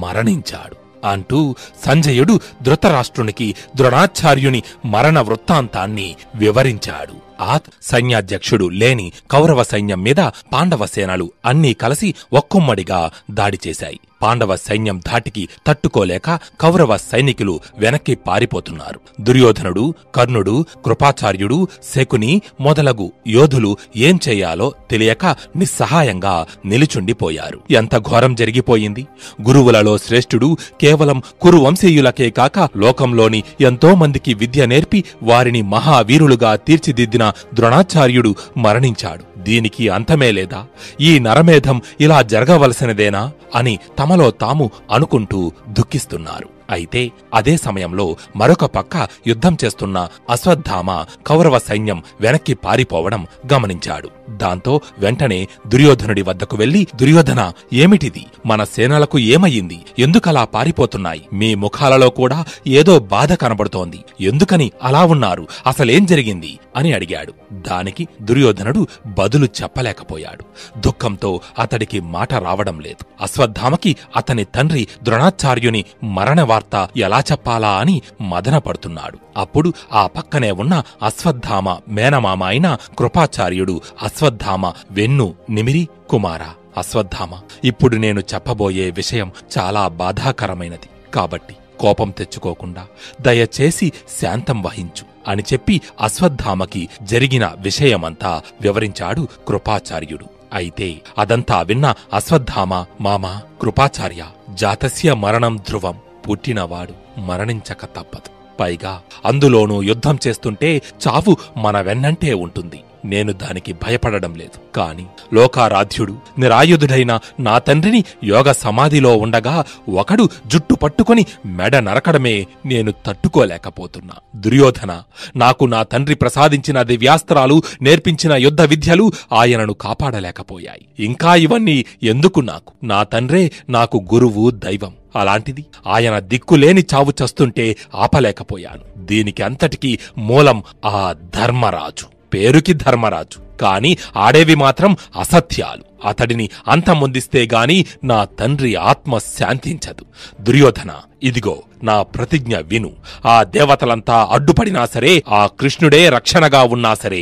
మరణించాడు అంటూ సంజయుడు ధృతరాష్ట్రునికి ద్రోణాచార్యుని మరణ వృత్తాంతాన్ని వివరించాడు. ఆ సైన్యాధ్యక్షుడు లేని కౌరవ సైన్యం మీద పాండవ సేనలు అన్నీ కలిసి ఒక్కొమ్మడిగా దాడి చేశాయి. పాండవ సైన్యం ధాటికి తట్టుకోలేక కౌరవ సైనికులు వెనక్కి పారిపోతున్నారు. దుర్యోధనుడు, కర్ణుడు, కృపాచార్యుడు, శకుని మొదలగు యోధులు ఏం చెయ్యాలో తెలియక నిస్సహాయంగా నిలుచుండిపోయారు. ఎంత ఘోరం జరిగిపోయింది! గురువులలో శ్రేష్ఠుడు కేవలం కురువంశీయులకే కాక లోకంలోని ఎంతో మందికి విద్య నేర్పి వారిని మహావీరులుగా తీర్చిదిద్దిన ద్రోణాచార్యుడు మరణించాడు. దీనికి అంతమే లేదా? ఈ నరమేధం ఇలా జరగవలసినదేనా అని తమలో తాము అనుకుంటూ దుఃఖిస్తున్నారు. అయితే అదే సమయంలో మరొక పక్క యుద్ధం చేస్తున్న అశ్వత్థామ కౌరవ సైన్యం వెనక్కి పారిపోవడం గమనించాడు. దాంతో వెంటనే దుర్యోధనుడి వద్దకు వెళ్లి, దుర్యోధన, ఏమిటిది? మన సేనలకు ఏమయ్యింది? ఎందుకలా పారిపోతున్నాయి? మీ ముఖాలలో కూడా ఏదో బాధ కనబడుతోంది. ఎందుకని అలా ఉన్నారు? అసలేం జరిగింది అని అడిగాడు. దానికి దుర్యోధనుడు బదులు చెప్పలేకపోయాడు. దుఃఖంతో అతడికి మాట రావడం లేదు. అశ్వత్థామకి అతని తండ్రి ద్రోణాచార్యుని మరణ వార్త ఎలా చెప్పాలా అని మదనపడుతున్నాడు. అప్పుడు ఆ పక్కనే ఉన్న అశ్వత్థామ మేనమామ అయిన కృపాచార్యుడు అశ్వత్థామ వెన్ను నిమిరి, కుమారా అశ్వత్థామ, ఇప్పుడు నేను చెప్పబోయే విషయం చాలా బాధాకరమైనది. కాబట్టి కోపం తెచ్చుకోకుండా దయచేసి శాంతం వహించు అని చెప్పి అశ్వత్థామకి జరిగిన విషయమంతా వివరించాడు కృపాచార్యుడు. అయితే అదంతా విన్న అశ్వత్థామ, మామా కృపాచార్య, జాతస్య మరణం ధ్రువం, పుట్టినవాడు మరణించక తప్పదు. పైగా అందులోనూ యుద్ధం చేస్తుంటే చావు మన వెన్నంటే ఉంటుంది. నేను దానికి భయపడడం లేదు. కాని లోకారాధ్యుడు నిరాయుధుడైన నా తండ్రిని యోగ సమాధిలో ఉండగా ఒకడు జుట్టు పట్టుకొని మెడ నరకడమే నేను తట్టుకోలేకపోతున్నా. దుర్యోధన, నాకు నా తండ్రి ప్రసాదించిన దివ్యాస్త్రాలు, నేర్పించిన యుద్ధ విద్యలు ఆయనను కాపాడలేకపోయాయి. ఇంకా ఇవన్నీ ఎందుకు నాకు? నా తండ్రే నాకు గురువు, దైవం. అలాంటిది ఆయన దిక్కులేని చావు చస్తుంటే ఆపలేకపోయాను. దీనికి అంతటికీ మూలం ఆ ధర్మరాజు. పేరుకి ధర్మరాజు, కాని ఆడేవి మాత్రం అసత్యాలు. అతడిని అంతమొందిస్తే గాని నా తండ్రి ఆత్మ శాంతించదు. దుర్యోధన, ఇదిగో నా ప్రతిజ్ఞ విను. ఆ దేవతలంతా అడ్డుపడినా సరే, ఆ కృష్ణుడే రక్షణగా ఉన్నా సరే,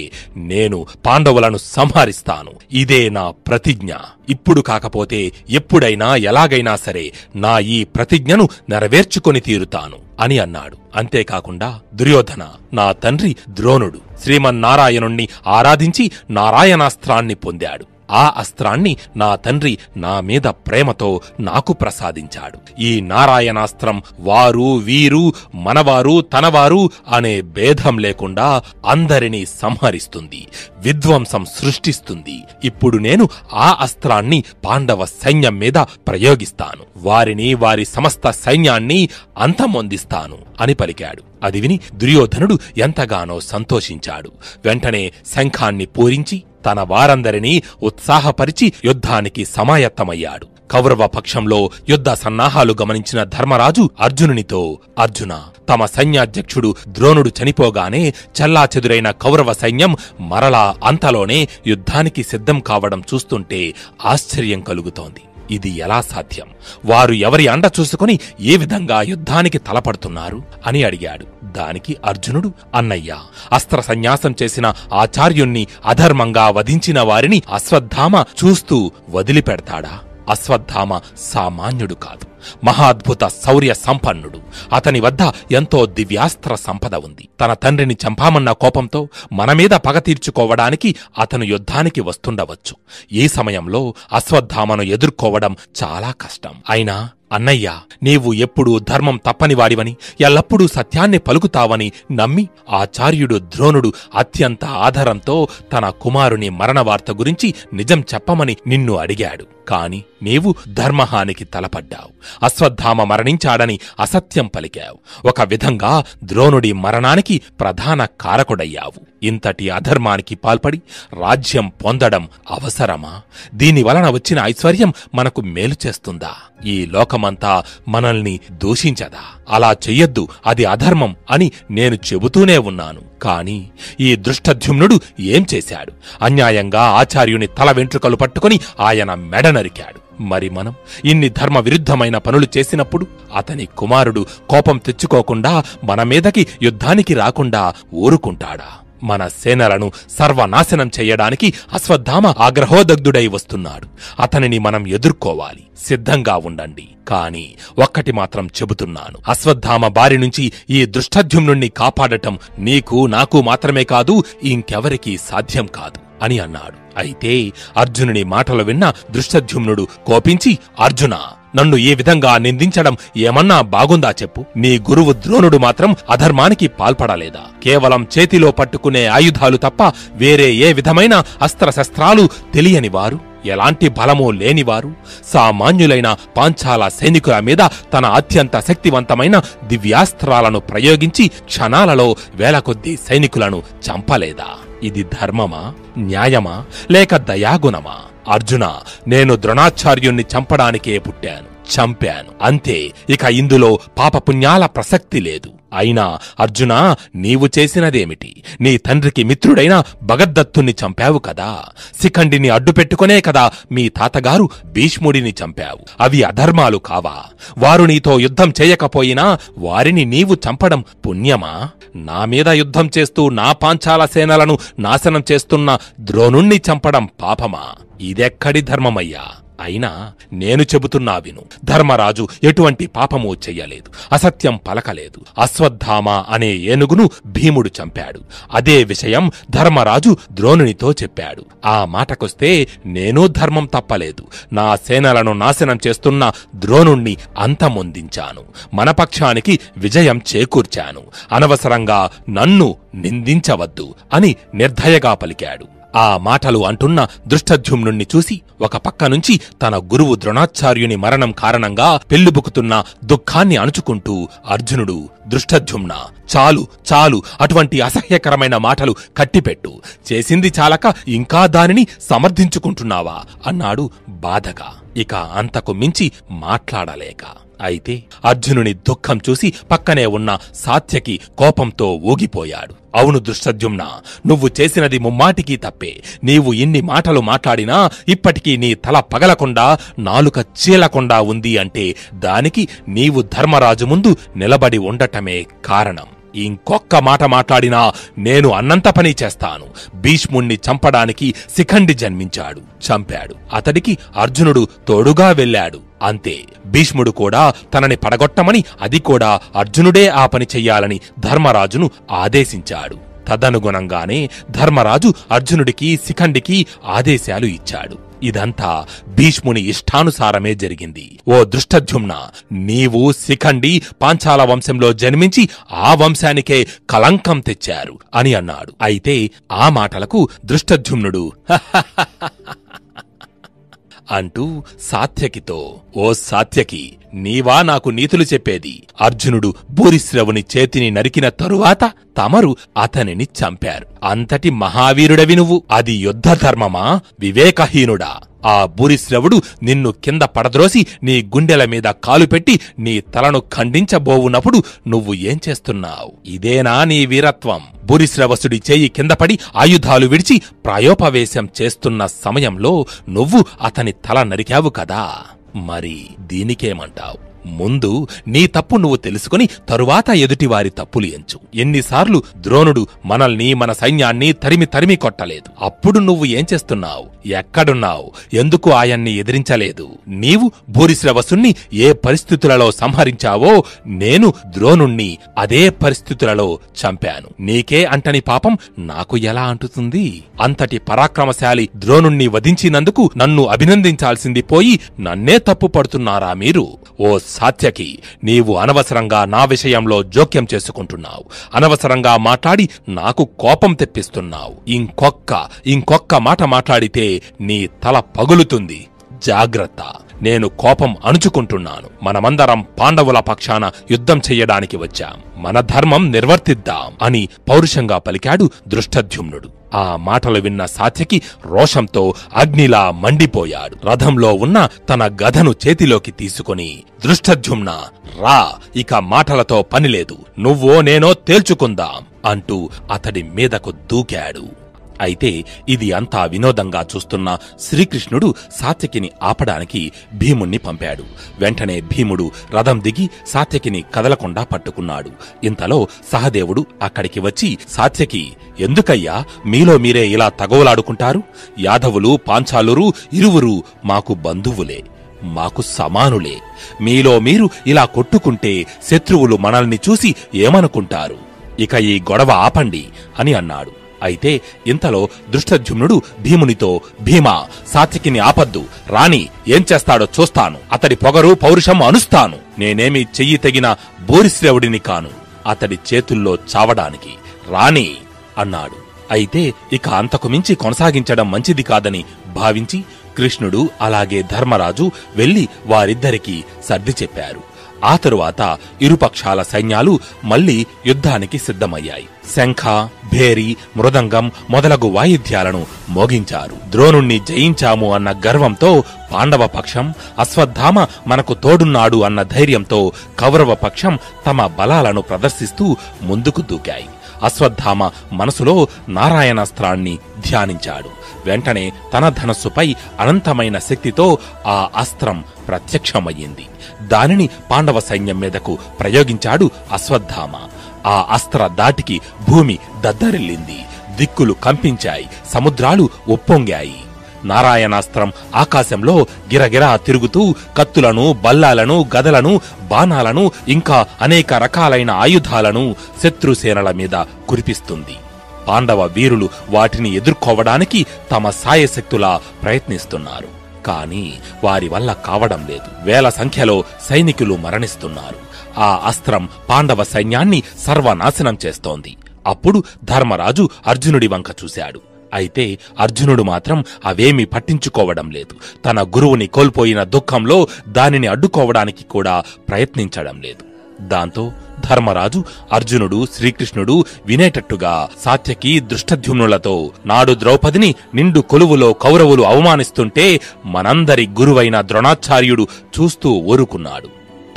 నేను పాండవులను సంహరిస్తాను. ఇదే నా ప్రతిజ్ఞ. ఇప్పుడు కాకపోతే ఎప్పుడైనా ఎలాగైనా సరే నా ఈ ప్రతిజ్ఞను నెరవేర్చుకొని తీరుతాను అని అన్నాడు. అంతేకాకుండా దుర్యోధన, నా తండ్రి ద్రోణుడు శ్రీమన్నారాయణుణ్ణి ఆరాధించి నారాయణాస్త్రాన్ని పొందాడు. ఆ అస్త్రాన్ని నా తండ్రి నా మీద ప్రేమతో నాకు ప్రసాదించాడు. ఈ నారాయణాస్త్రం వారు, వీరు, మనవారు, తనవారు అనే భేదం లేకుండా అందరినీ సంహరిస్తుంది, విధ్వంసం సృష్టిస్తుంది. ఇప్పుడు నేను ఆ అస్త్రాన్ని పాండవ సైన్యం మీద ప్రయోగిస్తాను. వారిని, వారి సమస్త సైన్యాన్ని అంతమొందిస్తాను అని పలికాడు. అది విని దుర్యోధనుడు ఎంతగానో సంతోషించాడు. వెంటనే శంఖాన్ని పూరించి తన వారందరినీ ఉత్సాహపరిచి యుద్ధానికి సమాయత్తమయ్యాడు. కౌరవ పక్షంలో యుద్ధ సన్నాహాలు గమనించిన ధర్మరాజు అర్జునునితో, అర్జున, తమ సైన్యాధ్యక్షుడు ద్రోణుడు చనిపోగానే చెల్లాచెదురైన కౌరవ సైన్యం మరలా అంతలోనే యుద్ధానికి సిద్ధం కావడం చూస్తుంటే ఆశ్చర్యం కలుగుతోంది. ఇది ఎలా సాధ్యం? వారు ఎవరి అండ చూసుకుని ఏ విధంగా యుద్ధానికి తలపడుతున్నారు అని అడిగాడు. దానికి అర్జునుడు, అన్నయ్య, అస్త్ర సన్యాసం చేసిన ఆచార్యుణ్ణి అధర్మంగా వధించిన వారిని అశ్వత్థామ చూస్తూ వదిలిపెడతాడా? అశ్వత్థామ సామాన్యుడు కాదు, మహాద్భుత శౌర్య సంపన్నుడు. అతని వద్ద ఎంతో దివ్యాస్త్ర సంపద ఉంది. తన తండ్రిని చంపామన్న కోపంతో మనమీద పగ తీర్చుకోవడానికి అతను యుద్ధానికి వస్తుండవచ్చు. ఈ సమయంలో అశ్వత్థామను ఎదుర్కోవడం చాలా కష్టం. అయినా అన్నయ్యా, నీవు ఎప్పుడూ ధర్మం తప్పనివాడివని, ఎల్లప్పుడూ సత్యాన్ని పలుకుతావని నమ్మి ఆచార్యుడు ద్రోణుడు అత్యంత ఆదరంతో తన కుమారుని మరణవార్త గురించి నిజం చెప్పమని నిన్ను అడిగాడు. కాని నీవు ధర్మహానికి తలపడ్డావు. అశ్వత్థామ మరణించాడని అసత్యం పలికావు. ఒక విధంగా ద్రోణుడి మరణానికి ప్రధాన కారకుడయ్యావు. ఇంతటి అధర్మానికి పాల్పడి రాజ్యం పొందడం అవసరమా? దీనివలన వచ్చిన ఐశ్వర్యం మనకు మేలు చేస్తుందా? ఈ లోకమంతా మనల్ని దూషించదా? అలా చెయ్యొద్దు, అది అధర్మం అని నేను చెబుతూనే ఉన్నాను. కాని ఈ దృష్టద్యుమ్నుడు ఏం చేశాడు? అన్యాయంగా ఆచార్యుని తల వెంట్రుకలు పట్టుకుని ఆయన మెడ నరికాడు. మరి మనం ఇన్ని ధర్మ విరుద్ధమైన పనులు చేసినప్పుడు అతని కుమారుడు కోపం తెచ్చుకోకుండా మన మీదకి యుద్ధానికి రాకుండా ఊరుకుంటాడా? మన సేనలను సర్వనాశనం చెయ్యడానికి అశ్వత్థామ ఆగ్రహోదగ్ధుడై వస్తున్నాడు. అతనిని మనం ఎదుర్కోవాలి. సిద్ధంగా ఉండండి. కాని ఒక్కటి మాత్రం చెబుతున్నాను, అశ్వత్థామ బారి నుంచి ఈ దృష్టద్యుమ్నుణ్ణి కాపాడటం నీకు నాకు మాత్రమే కాదు, ఇంకెవరికీ సాధ్యం కాదు అని అన్నాడు. అయితే అర్జునుని మాటలు విన్న దృష్టద్యుమ్నుడు కోపించి, అర్జునా, నన్ను ఈ విధంగా నిందించడం ఏమన్నా బాగుందా చెప్పు? నీ గురువు ద్రోణుడు మాత్రం అధర్మానికి పాల్పడలేదా? కేవలం చేతిలో పట్టుకునే ఆయుధాలు తప్ప వేరే ఏ విధమైన అస్త్రశస్త్రాలు తెలియనివారు, ఎలాంటి బలమూ లేనివారు, సామాన్యులైన పాంచాల సైనికుల మీద తన అత్యంత శక్తివంతమైన దివ్యాస్త్రాలను ప్రయోగించి క్షణాలలో వేల కొద్దీ సైనికులను చంపలేదా? ఇది ధర్మమా, న్యాయమా, లేక దయాగుణమా? అర్జున, నేను ద్రోణాచార్యుణ్ణి చంపడానికే పుట్టాను, చంపాను అంతే. ఇక ఇందులో పాపపుణ్యాల ప్రసక్తి లేదు. అయినా అర్జునా, నీవు చేసినదేమిటి? నీ తండ్రికి మిత్రుడైన భగద్దత్తుని చంపావు కదా. శిఖండిని అడ్డుపెట్టుకునే కదా మీ తాతగారు భీష్ముడిని చంపావు. అవి అధర్మాలు కావా? వారు నీతో యుద్ధం చేయకపోయినా వారిని నీవు చంపడం పుణ్యమా? నా మీద యుద్ధం చేస్తూ నా పాంచాల సేనలను నాశనం చేస్తున్న ద్రోణుణ్ణి చంపడం పాపమా? ఇదెక్కడి ధర్మమయ్యా? అయినా నేను చెబుతున్నా విను. ధర్మరాజు ఎటువంటి పాపమూ చెయ్యలేదు, అసత్యం పలకలేదు. అశ్వత్థామ అనే ఏనుగును భీముడు చంపాడు. అదే విషయం ధర్మరాజు ద్రోణునితో చెప్పాడు. ఆ మాటకొస్తే నేనూ ధర్మం తప్పలేదు. నా సేనలను నాశనం చేస్తున్న ద్రోణుణ్ణి అంతమొందించాను, మన పక్షానికి విజయం చేకూర్చాను. అనవసరంగా నన్ను నిందించవద్దు అని నిర్దయగా పలికాడు. ఆ మాటలు అంటున్న దృష్టద్యుమ్నుణ్ణి చూసి ఒక పక్క నుంచి తన గురువు ద్రోణాచార్యుని మరణం కారణంగా పెళ్లిబుకుతున్న దుఃఖాన్ని అణుచుకుంటూ అర్జునుడు, దృష్టద్యుమ్న, చాలు చాలు, అటువంటి అసహ్యకరమైన మాటలు కట్టిపెట్టు. చేసింది చాలక ఇంకా దానిని సమర్థించుకుంటున్నావా అన్నాడు బాధగా, ఇక అంతకు మించి మాట్లాడలేక. అయితే అర్జునుని దుఃఖం చూసి పక్కనే ఉన్న సాత్యకి కోపంతో ఊగిపోయాడు. అవును దృష్టద్యుమ్న, నువ్వు చేసినది ముమ్మాటికీ తప్పే. నీవు ఇన్ని మాటలు మాట్లాడినా ఇప్పటికీ నీ తల పగలకుండా నాలుక చీలకుండా ఉంది అంటే దానికి నీవు ధర్మరాజు ముందు నిలబడి ఉండటమే కారణం. ఇంకొక్క మాట మాట్లాడినా నేను అన్నంత పని చేస్తాను. భీష్ముణ్ణి చంపడానికి శిఖండి జన్మించాడు, చంపాడు. అతడికి అర్జునుడు తోడుగా వెళ్ళాడు, అంతే. భీష్ముడు కూడా తనని పడగొట్టమని, అది కూడా అర్జునుడే ఆ పని చెయ్యాలని ధర్మరాజును ఆదేశించాడు. తదనుగుణంగానే ధర్మరాజు అర్జునుడికి శిఖండికి ఆదేశాలు ఇచ్చాడు. ఇదంతా భీష్ముని ఇష్టానుసారమే జరిగింది. ఓ దృష్టద్యుమ్న, నీవు శిఖండి పాంచాల వంశంలో జన్మించి ఆ వంశానికే కళంకం తెచ్చారు అని అన్నాడు. అయితే ఆ మాటలకు దృష్టద్యుమ్నుడు అంటూ సాత్యకితో, ఓ సాత్యకి, నీవా నాకు నీతులు చెప్పేది? అర్జునుడు భూరిశ్రవుని చేతిని నరికిన తరువాత తమరు అతనిని చంపారు. అంతటి మహావీరుడవి నువ్వు. అది యుద్ధ ధర్మమా? వివేకహీనుడా! ఆ భూరిశ్రవుడు నిన్ను కింద పడద్రోసి నీ గుండెల మీద కాలు పెట్టి నీ తలను ఖండించబోవునప్పుడు నువ్వు ఏం చేస్తున్నావు? ఇదేనా నీ వీరత్వం? భూరిశ్రవసుడి చేయి కిందపడి ఆయుధాలు విడిచి ప్రాయోపవేశం చేస్తున్న సమయంలో నువ్వు అతని తల నరికావు కదా. మరి దీనికేమంటావు? ముందు నీ తప్పు నువ్వు తెలుసుకుని తరువాత ఎదుటివారి తప్పులు ఎంచు. ఎన్నిసార్లు ద్రోణుడు మనల్ని, మన సైన్యాన్ని తరిమి కొట్టలేదు. అప్పుడు నువ్వు ఏం చేస్తున్నావు? ఎక్కడున్నావు? ఎందుకు ఆయన్ని ఎదిరించలేదు? నీవు భూరిశ్రవసుణ్ణి ఏ పరిస్థితులలో సంహరించావో నేను ద్రోణుణ్ణి అదే పరిస్థితులలో చంపాను. నీకే అంటని పాపం నాకు ఎలా అంటుతుంది? అంతటి పరాక్రమశాలి ద్రోణుణ్ణి వధించినందుకు నన్ను అభినందించాల్సింది పోయి నన్నే తప్పు పడుతున్నారా మీరు? ఓ సాత్యకి, నీవు అనవసరంగా నా విషయంలో జోక్యం చేసుకుంటున్నావు. అనవసరంగా మాట్లాడి నాకు కోపం తెప్పిస్తున్నావు. ఇంకొక్క మాట మాట్లాడితే నీ తల పగులుతుంది. జాగ్రత్త. నేను కోపం అణుచుకుంటున్నాను. మనమందరం పాండవుల పక్షాన యుద్ధం చెయ్యడానికి వచ్చాం. మన ధర్మం నిర్వర్తిద్దాం అని పౌరుషంగా పలికాడు దృష్టద్యుమ్నుడు. ఆ మాటలు విన్న సాత్యకి రోషంతో అగ్నిలా మండిపోయాడు. రథంలో ఉన్న తన గదను చేతిలోకి తీసుకుని, దృష్టద్యుమ్న రా, ఇక మాటలతో పనిలేదు, నువ్వో నేనో తేల్చుకుందాం అంటూ అతడి మీదకు దూకాడు. అయితే ఇది అంతా వినోదంగా చూస్తున్న శ్రీకృష్ణుడు సాత్యకిని ఆపడానికి భీముణ్ణి పంపాడు. వెంటనే భీముడు రథం దిగి సాత్యకిని కదలకుండా పట్టుకున్నాడు. ఇంతలో సహదేవుడు అక్కడికి వచ్చి, సాత్యకి, ఎందుకయ్యా మీలో మీరే ఇలా తగవులాడుకుంటారు? యాదవులు, పాంచాలురు ఇరువురు మాకు బంధువులే, మాకు సమానులే. మీలో మీరు ఇలా కొట్టుకుంటే శత్రువులు మనల్ని చూసి ఏమనుకుంటారు? ఇక ఈ గొడవ ఆపండి అని అన్నాడు. అయితే ఇంతలో దృష్టద్యుమ్నుడు భీమునితో, భీమా, సాత్యకిని ఆపద్దు, రాణి ఏం చేస్తాడో చూస్తాను. అతడి పొగరు పౌరుషం అనుస్తాను. నేనేమి చెయ్యి తెగిన భూరిశ్రవుడిని కాను అతడి చేతుల్లో చావడానికి. రాణి అన్నాడు. అయితే ఇక అంతకు మించి కొనసాగించడం మంచిది కాదని భావించి కృష్ణుడు అలాగే ధర్మరాజు వెళ్లి వారిద్దరికీ సర్ది చెప్పారు. ఆ తరువాత ఇరుపక్షాల సైన్యాలు మళ్లీ యుద్ధానికి సిద్ధమయ్యాయి. శంఖ, భేరి, మృదంగం మొదలగు వాయిద్యాలను మోగించారు. ద్రోణుణ్ణి జయించాము అన్న గర్వంతో పాండవ పక్షం, అశ్వత్థామ మనకు తోడున్నాడు అన్న ధైర్యంతో కౌరవ పక్షం తమ బలాలను ప్రదర్శిస్తూ ముందుకు దూకాయి. అశ్వత్థామ మనసులో నారాయణాస్త్రాన్ని ధ్యానించాడు. వెంటనే తన ధనస్సుపై అనంతమైన శక్తితో ఆ అస్త్రం ప్రత్యక్షమయ్యింది. దానిని పాండవ సైన్యం మీదకు ప్రయోగించాడు అశ్వత్థామ. ఆ అస్త్ర దాటికి భూమి దద్దరిల్లింది. దిక్కులు కంపించాయి. సముద్రాలు ఉప్పొంగాయి. నారాయణాస్త్రం ఆకాశంలో గిరగిరా తిరుగుతూ కత్తులను, బల్లాలను, గదలను, బాణాలను ఇంకా అనేక రకాలైన ఆయుధాలను శత్రుసేనల మీద కురిపిస్తుంది. పాండవ వీరులు వాటిని ఎదుర్కోవడానికి తమ సాయశక్తులా ప్రయత్నిస్తున్నారు. కాని వారి వల్ల కావడం లేదు. వేల సంఖ్యలో సైనికులు మరణిస్తున్నారు. ఆ అస్త్రం పాండవ సైన్యాన్ని సర్వనాశనం చేస్తోంది. అప్పుడు ధర్మరాజు అర్జునుడి వంక చూశాడు. అయితే అర్జునుడు మాత్రం అవేమీ పట్టించుకోవడం లేదు. తన గురువుని కోల్పోయిన దుఃఖంలో దానిని అడ్డుకోవడానికి కూడా ప్రయత్నించడం లేదు. దాంతో ధర్మరాజు, అర్జునుడు, శ్రీకృష్ణుడు వినేటట్టుగా సాత్యకి, దృష్టద్యుమ్నులతో, నాడు ద్రౌపదిని నిండు కొలువులో కౌరవులు అవమానిస్తుంటే మనందరి గురువైన ద్రోణాచార్యుడు చూస్తూ ఊరుకున్నాడు.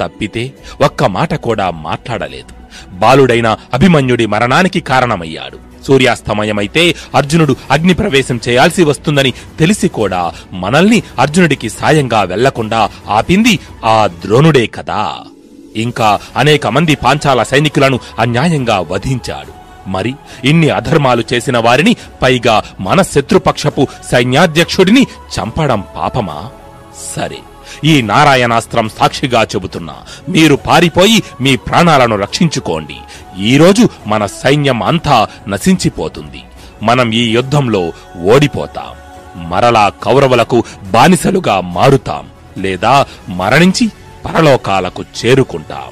తప్పితే ఒక్క మాట కూడా మాట్లాడలేదు. బాలుడైన అభిమన్యుడి మరణానికి కారణమయ్యాడు. సూర్యాస్తమయమైతే అర్జునుడు అగ్ని ప్రవేశం చేయాల్సి వస్తుందని తెలిసి కూడా మనల్ని అర్జునుడికి సాయంగా వెళ్లకుండా ఆపింది ఆ ద్రోణుడే కదా. ఇంకా అనేక మంది పాంచాల సైనికులను అన్యాయంగా వధించాడు. మరి ఇన్ని అధర్మాలు చేసిన వారిని, పైగా మన శత్రుపక్షపు సైన్యాధ్యక్షుడిని చంపడం పాపమా? సరే, ఈ నారాయణాస్త్రం సాక్షిగా చెబుతున్నా, మీరు పారిపోయి మీ ప్రాణాలను రక్షించుకోండి. ఈరోజు మన సైన్యం అంతా నశించిపోతుంది. మనం ఈ యుద్ధంలో ఓడిపోతాం. మరలా కౌరవులకు బానిసలుగా మారుతాం, లేదా మరణించి పరలోకాలకు చేరుకుంటాం.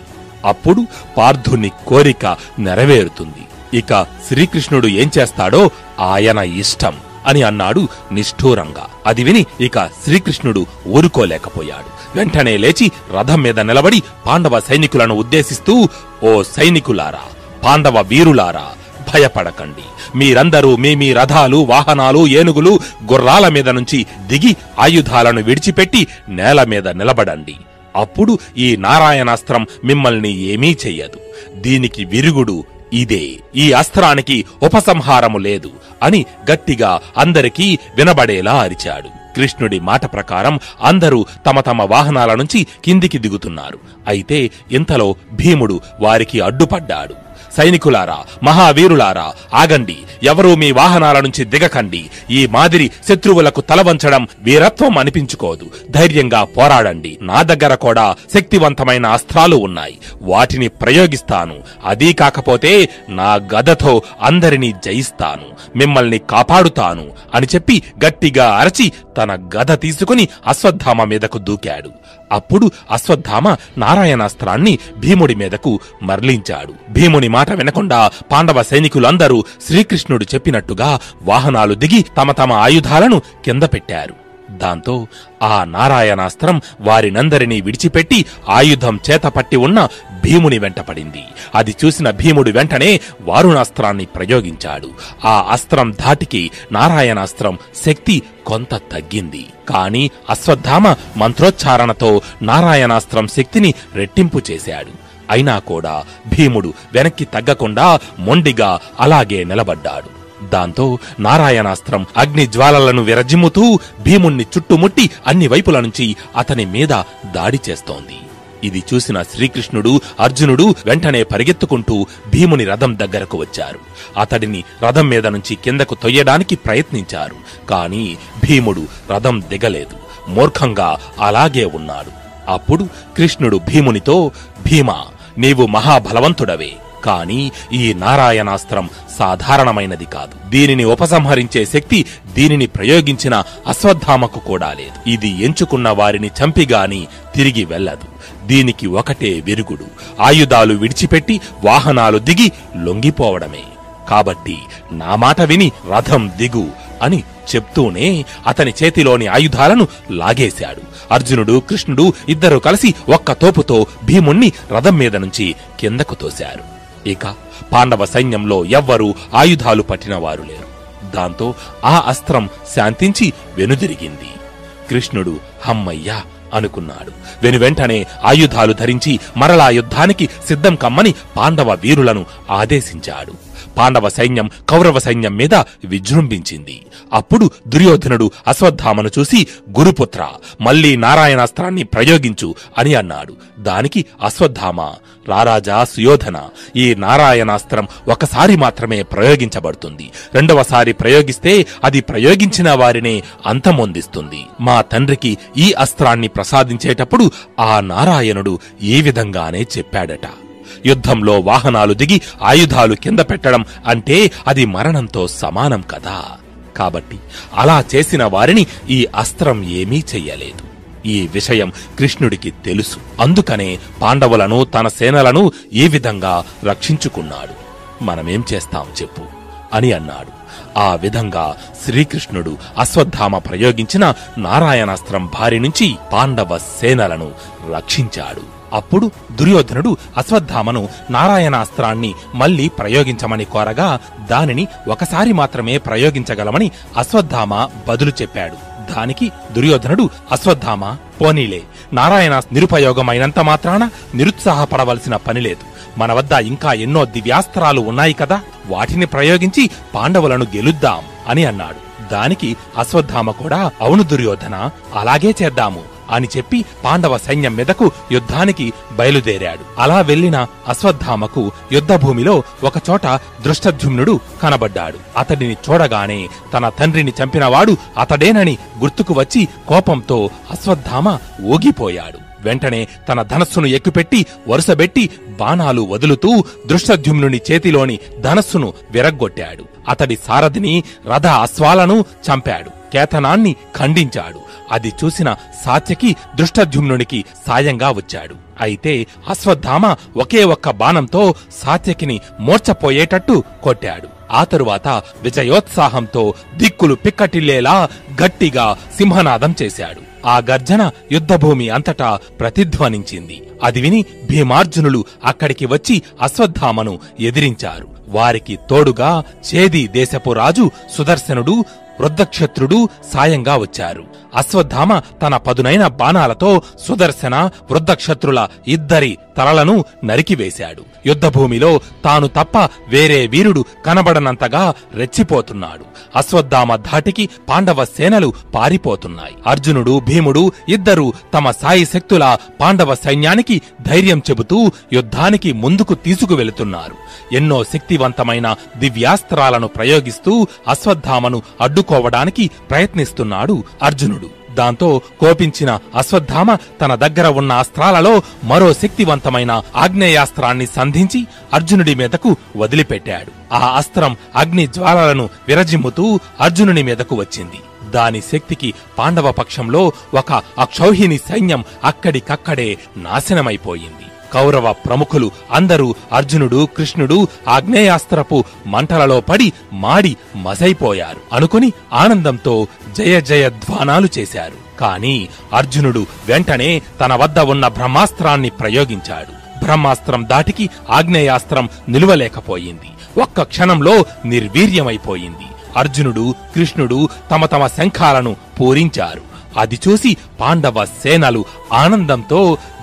అప్పుడు పార్థుని కోరిక నెరవేరుతుంది. ఇక శ్రీకృష్ణుడు ఏం చేస్తాడో ఆయన ఇష్టం అని అన్నాడు నిష్ఠూరంగా. అది విని ఇక శ్రీకృష్ణుడు ఊరుకోలేకపోయాడు. వెంటనే లేచి రథం మీద నిలబడి పాండవ సైనికులను ఉద్దేశిస్తూ, ఓ సైనికులారా, పాండవ వీరులారా, భయపడకండి. మీరందరూ మీ రథాలు, వాహనాలు, ఏనుగులు, గుర్రాల మీద నుంచి దిగి ఆయుధాలను విడిచిపెట్టి నేల మీద నిలబడండి. అప్పుడు ఈ నారాయణాస్త్రం మిమ్మల్ని ఏమీ చెయ్యదు. దీనికి విరుగుడు ఇదే. ఈ అస్త్రానికి ఉపసంహారము లేదు అని గట్టిగా అందరికీ వినబడేలా అరిచాడు. కృష్ణుడి మాట ప్రకారం అందరూ తమ తమ వాహనాల నుంచి కిందికి దిగుతున్నారు. అయితే ఇంతలో భీముడు వారికి అడ్డుపడ్డాడు. సైనికులారా, మహావీరులారా, ఆగండి, ఎవరూ మీ వాహనాల నుంచి దిగకండి. ఈ మాదిరి శత్రువులకు తలవంచడం వీరత్వం అనిపించుకోదు. ధైర్యంగా పోరాడండి. నా దగ్గర కూడా శక్తివంతమైన అస్త్రాలు ఉన్నాయి, వాటిని ప్రయోగిస్తాను. అదీ కాకపోతే నా గదతో అందరినీ జయిస్తాను, మిమ్మల్ని కాపాడుతాను అని చెప్పి గట్టిగా అరచి తన గద తీసుకుని అశ్వత్థామ మీదకు దూకాడు. అప్పుడు అశ్వత్థామ నారాయణాస్త్రాన్ని భీముడి మీదకు మరలించాడు. భీముని మాట వినకుండా పాండవ సైనికులందరూ శ్రీకృష్ణుడు చెప్పినట్టుగా వాహనాలు దిగి తమ తమ ఆయుధాలను కింద పెట్టారు. దాంతో ఆ నారాయణాస్త్రం వారినందరినీ విడిచిపెట్టి ఆయుధం చేతపట్టి ఉన్న భీముని వెంటపడింది. అది చూసిన భీముడు వెంటనే వారుణాస్త్రాన్ని ప్రయోగించాడు. ఆ అస్త్రం ధాటికి నారాయణాస్త్రం శక్తి కొంత తగ్గింది. కాని అశ్వత్థామ మంత్రోచ్చారణతో నారాయణాస్త్రం శక్తిని రెట్టింపు చేశాడు. అయినా కూడా భీముడు వెనక్కి తగ్గకుండా మొండిగా అలాగే నిలబడ్డాడు. దాంతో నారాయణాస్త్రం అగ్ని జ్వాలలను విరజిమ్ముతూ భీముణ్ణి చుట్టుముట్టి అన్ని వైపుల నుంచి అతని మీద దాడి చేస్తోంది. ఇది చూసిన శ్రీకృష్ణుడు, అర్జునుడు వెంటనే పరిగెత్తుకుంటూ భీముని రథం దగ్గరకు వచ్చారు. అతడిని రథం మీద నుంచి కిందకు తొయ్యడానికి ప్రయత్నించారు. కాని భీముడు రథం దిగలేదు, మూర్ఖంగా అలాగే ఉన్నాడు. అప్పుడు కృష్ణుడు భీమునితో, భీమా, నీవు మహాబలవంతుడవే, కాని ఈ నారాయణాస్త్రం సాధారణమైనది కాదు. దీనిని ఉపసంహరించే శక్తి దీనిని ప్రయోగించిన అశ్వత్థామకు కూడా లేదు. ఇది ఎంచుకున్న వారిని చంపిగాని తిరిగి వెళ్ళదు. దీనికి ఒకటే విరుగుడు, ఆయుధాలు విడిచిపెట్టి వాహనాలు దిగి లొంగిపోవడమే. కాబట్టి నా మాట విని రథం దిగు అని చెప్తూనే అతని చేతిలోని ఆయుధాలను లాగేశాడు. అర్జునుడు, కృష్ణుడు ఇద్దరూ కలిసి ఒక్క తోపుతో భీముణ్ణి రథం మీద నుంచి కిందకు తోశారు. ఇక పాండవ సైన్యంలో ఎవ్వరూ ఆయుధాలు పట్టినవారు లేరు. దాంతో ఆ అస్త్రం శాంతించి వెనుదిరిగింది. కృష్ణుడు హమ్మయ్యా అనుకున్నాడు. వెనువెంటనే ఆయుధాలు ధరించి మరలా యుద్ధానికి సిద్ధం కమ్మని పాండవ వీరులను ఆదేశించాడు. పాండవ సైన్యం కౌరవ సైన్యం మీద విజృంభించింది. అప్పుడు దుర్యోధనుడు అశ్వత్థామను చూసి, గురుపుత్ర, మళ్లీ నారాయణాస్త్రాన్ని ప్రయోగించు అని అన్నాడు. దానికి అశ్వత్థామ, రారాజా సుయోధన, ఈ నారాయణాస్త్రం ఒకసారి మాత్రమే ప్రయోగించబడుతుంది. రెండవసారి ప్రయోగిస్తే అది ప్రయోగించిన వారినే అంతమొందిస్తుంది. మా తండ్రికి ఈ అస్త్రాన్ని ప్రసాదించేటప్పుడు ఆ నారాయణుడు ఈ విధంగానే చెప్పాడట. యుద్ధంలో వాహనాలు దిగి ఆయుధాలు కింద పెట్టడం అంటే అది మరణంతో సమానం కదా. కాబట్టి అలా చేసిన వారిని ఈ అస్త్రం ఏమీ చెయ్యలేదు. ఈ విషయం కృష్ణుడికి తెలుసు. అందుకనే పాండవులను, తన సేనలను ఈ విధంగా రక్షించుకున్నాడు. మనమేం చేస్తాం చెప్పు అని అన్నాడు. ఆ విధంగా శ్రీకృష్ణుడు అశ్వత్థామ ప్రయోగించిన నారాయణాస్త్రం బారి నుంచి పాండవ సేనలను రక్షించాడు. అప్పుడు దుర్యోధనుడు అశ్వత్థామను నారాయణాస్త్రాన్ని మళ్లీ ప్రయోగించమని కోరగా, దానిని ఒకసారి మాత్రమే ప్రయోగించగలమని అశ్వత్థామ బదులు చెప్పాడు. దానికి దుర్యోధనుడు, అశ్వత్థామ, పోనీలే, నారాయణ నిరుపయోగమైనంత మాత్రాన నిరుత్సాహపడవలసిన పనిలేదు. మన వద్ద ఇంకా ఎన్నో దివ్యాస్త్రాలు ఉన్నాయి కదా, వాటిని ప్రయోగించి పాండవులను గెలుద్దాం అని అన్నాడు. దానికి అశ్వత్థామ కూడా, అవును దుర్యోధన, అలాగే చేద్దాము అని చెప్పి పాండవ సైన్యం మీదకు యుద్ధానికి బయలుదేరాడు. అలా వెళ్లిన అశ్వత్థామకు యుద్ధభూమిలో ఒకచోట దృష్టద్యుమ్నుడు కనబడ్డాడు. అతడిని చూడగానే తన తండ్రిని చంపినవాడు అతడేనని గుర్తుకు వచ్చి కోపంతో అశ్వత్థామ ఊగిపోయాడు. వెంటనే తన ధనస్సును ఎక్కుపెట్టి వరుసబెట్టి బాణాలు వదులుతూ దృష్టద్యుమ్నుని చేతిలోని ధనస్సును విరగ్గొట్టాడు. అతడి సారథిని, రథ అశ్వాలను చంపాడు. కేతనాన్ని ఖండించాడు. అది చూసిన సాత్యకి దృష్టద్యుమ్నునికి సాయంగా వచ్చాడు. అయితే అశ్వత్థామ ఒకే ఒక్క బాణంతో సాత్యకిని మూర్ఛపోయేటట్టు కొట్టాడు. ఆ తరువాత విజయోత్సాహంతో దిక్కులు పిక్కటిల్లేలా గట్టిగా సింహనాదం చేశాడు. ఆ గర్జన యుద్ధభూమి అంతటా ప్రతిధ్వనించింది. అది విని భీమార్జునులు అక్కడికి వచ్చి అశ్వత్థామను ఎదిరించారు. వారికి తోడుగా చేది దేశపు రాజు సుదర్శనుడు, వృద్ధక్షత్రుడు సాయంగా వచ్చారు. అశ్వత్థామ తన పదునైన బాణాలతో సుదర్శన, వృద్ధక్షత్రుల ఇద్దరి తలలను నరికివేశాడు. యుద్ధభూమిలో తాను తప్ప వేరే వీరుడు కనబడనంతగా రెచ్చిపోతున్నాడు. అశ్వత్థామ ధాటికి పాండవ సేనలు పారిపోతున్నాయి. అర్జునుడు, భీముడు ఇద్దరూ తమ సాయి శక్తుల పాండవ సైన్యానికి ధైర్యం చెబుతూ యుద్ధానికి ముందుకు తీసుకువెళుతున్నారు. ఎన్నో శక్తివంతమైన దివ్యాస్త్రాలను ప్రయోగిస్తూ అశ్వత్థామను అడ్డుకోవడానికి ప్రయత్నిస్తున్నాడు అర్జునుడు. దాంతో కోపించిన అశ్వత్థామ తన దగ్గర ఉన్న అస్త్రాలలో మరో శక్తివంతమైన ఆగ్నేయాస్త్రాన్ని సంధించి అర్జునుడి మీదకు వదిలిపెట్టాడు. ఆ అస్త్రం అగ్ని జ్వాలలను విరజిమ్ముతూ అర్జునుని మీదకు వచ్చింది. దాని శక్తికి పాండవ పక్షంలో ఒక అక్షౌహిణి సైన్యం అక్కడికక్కడే నాశనమైపోయింది. కౌరవ ప్రముఖులు అందరూ అర్జునుడు, కృష్ణుడు ఆగ్నేయాస్త్రపు మంటలలో పడి మాడి మసైపోయారు అనుకుని ఆనందంతో జయ జయ ధ్వానాలు చేశారు. కాని అర్జునుడు వెంటనే తన వద్ద ఉన్న బ్రహ్మాస్త్రాన్ని ప్రయోగించాడు. బ్రహ్మాస్త్రం దాటికి ఆగ్నేయాస్త్రం నిలువలేకపోయింది. ఒక్క క్షణంలో నిర్వీర్యమైపోయింది. అర్జునుడు, కృష్ణుడు తమ తమ శంఖాలను పూరించారు. అది చూసి పాండవ సేనలు ఆనందంతో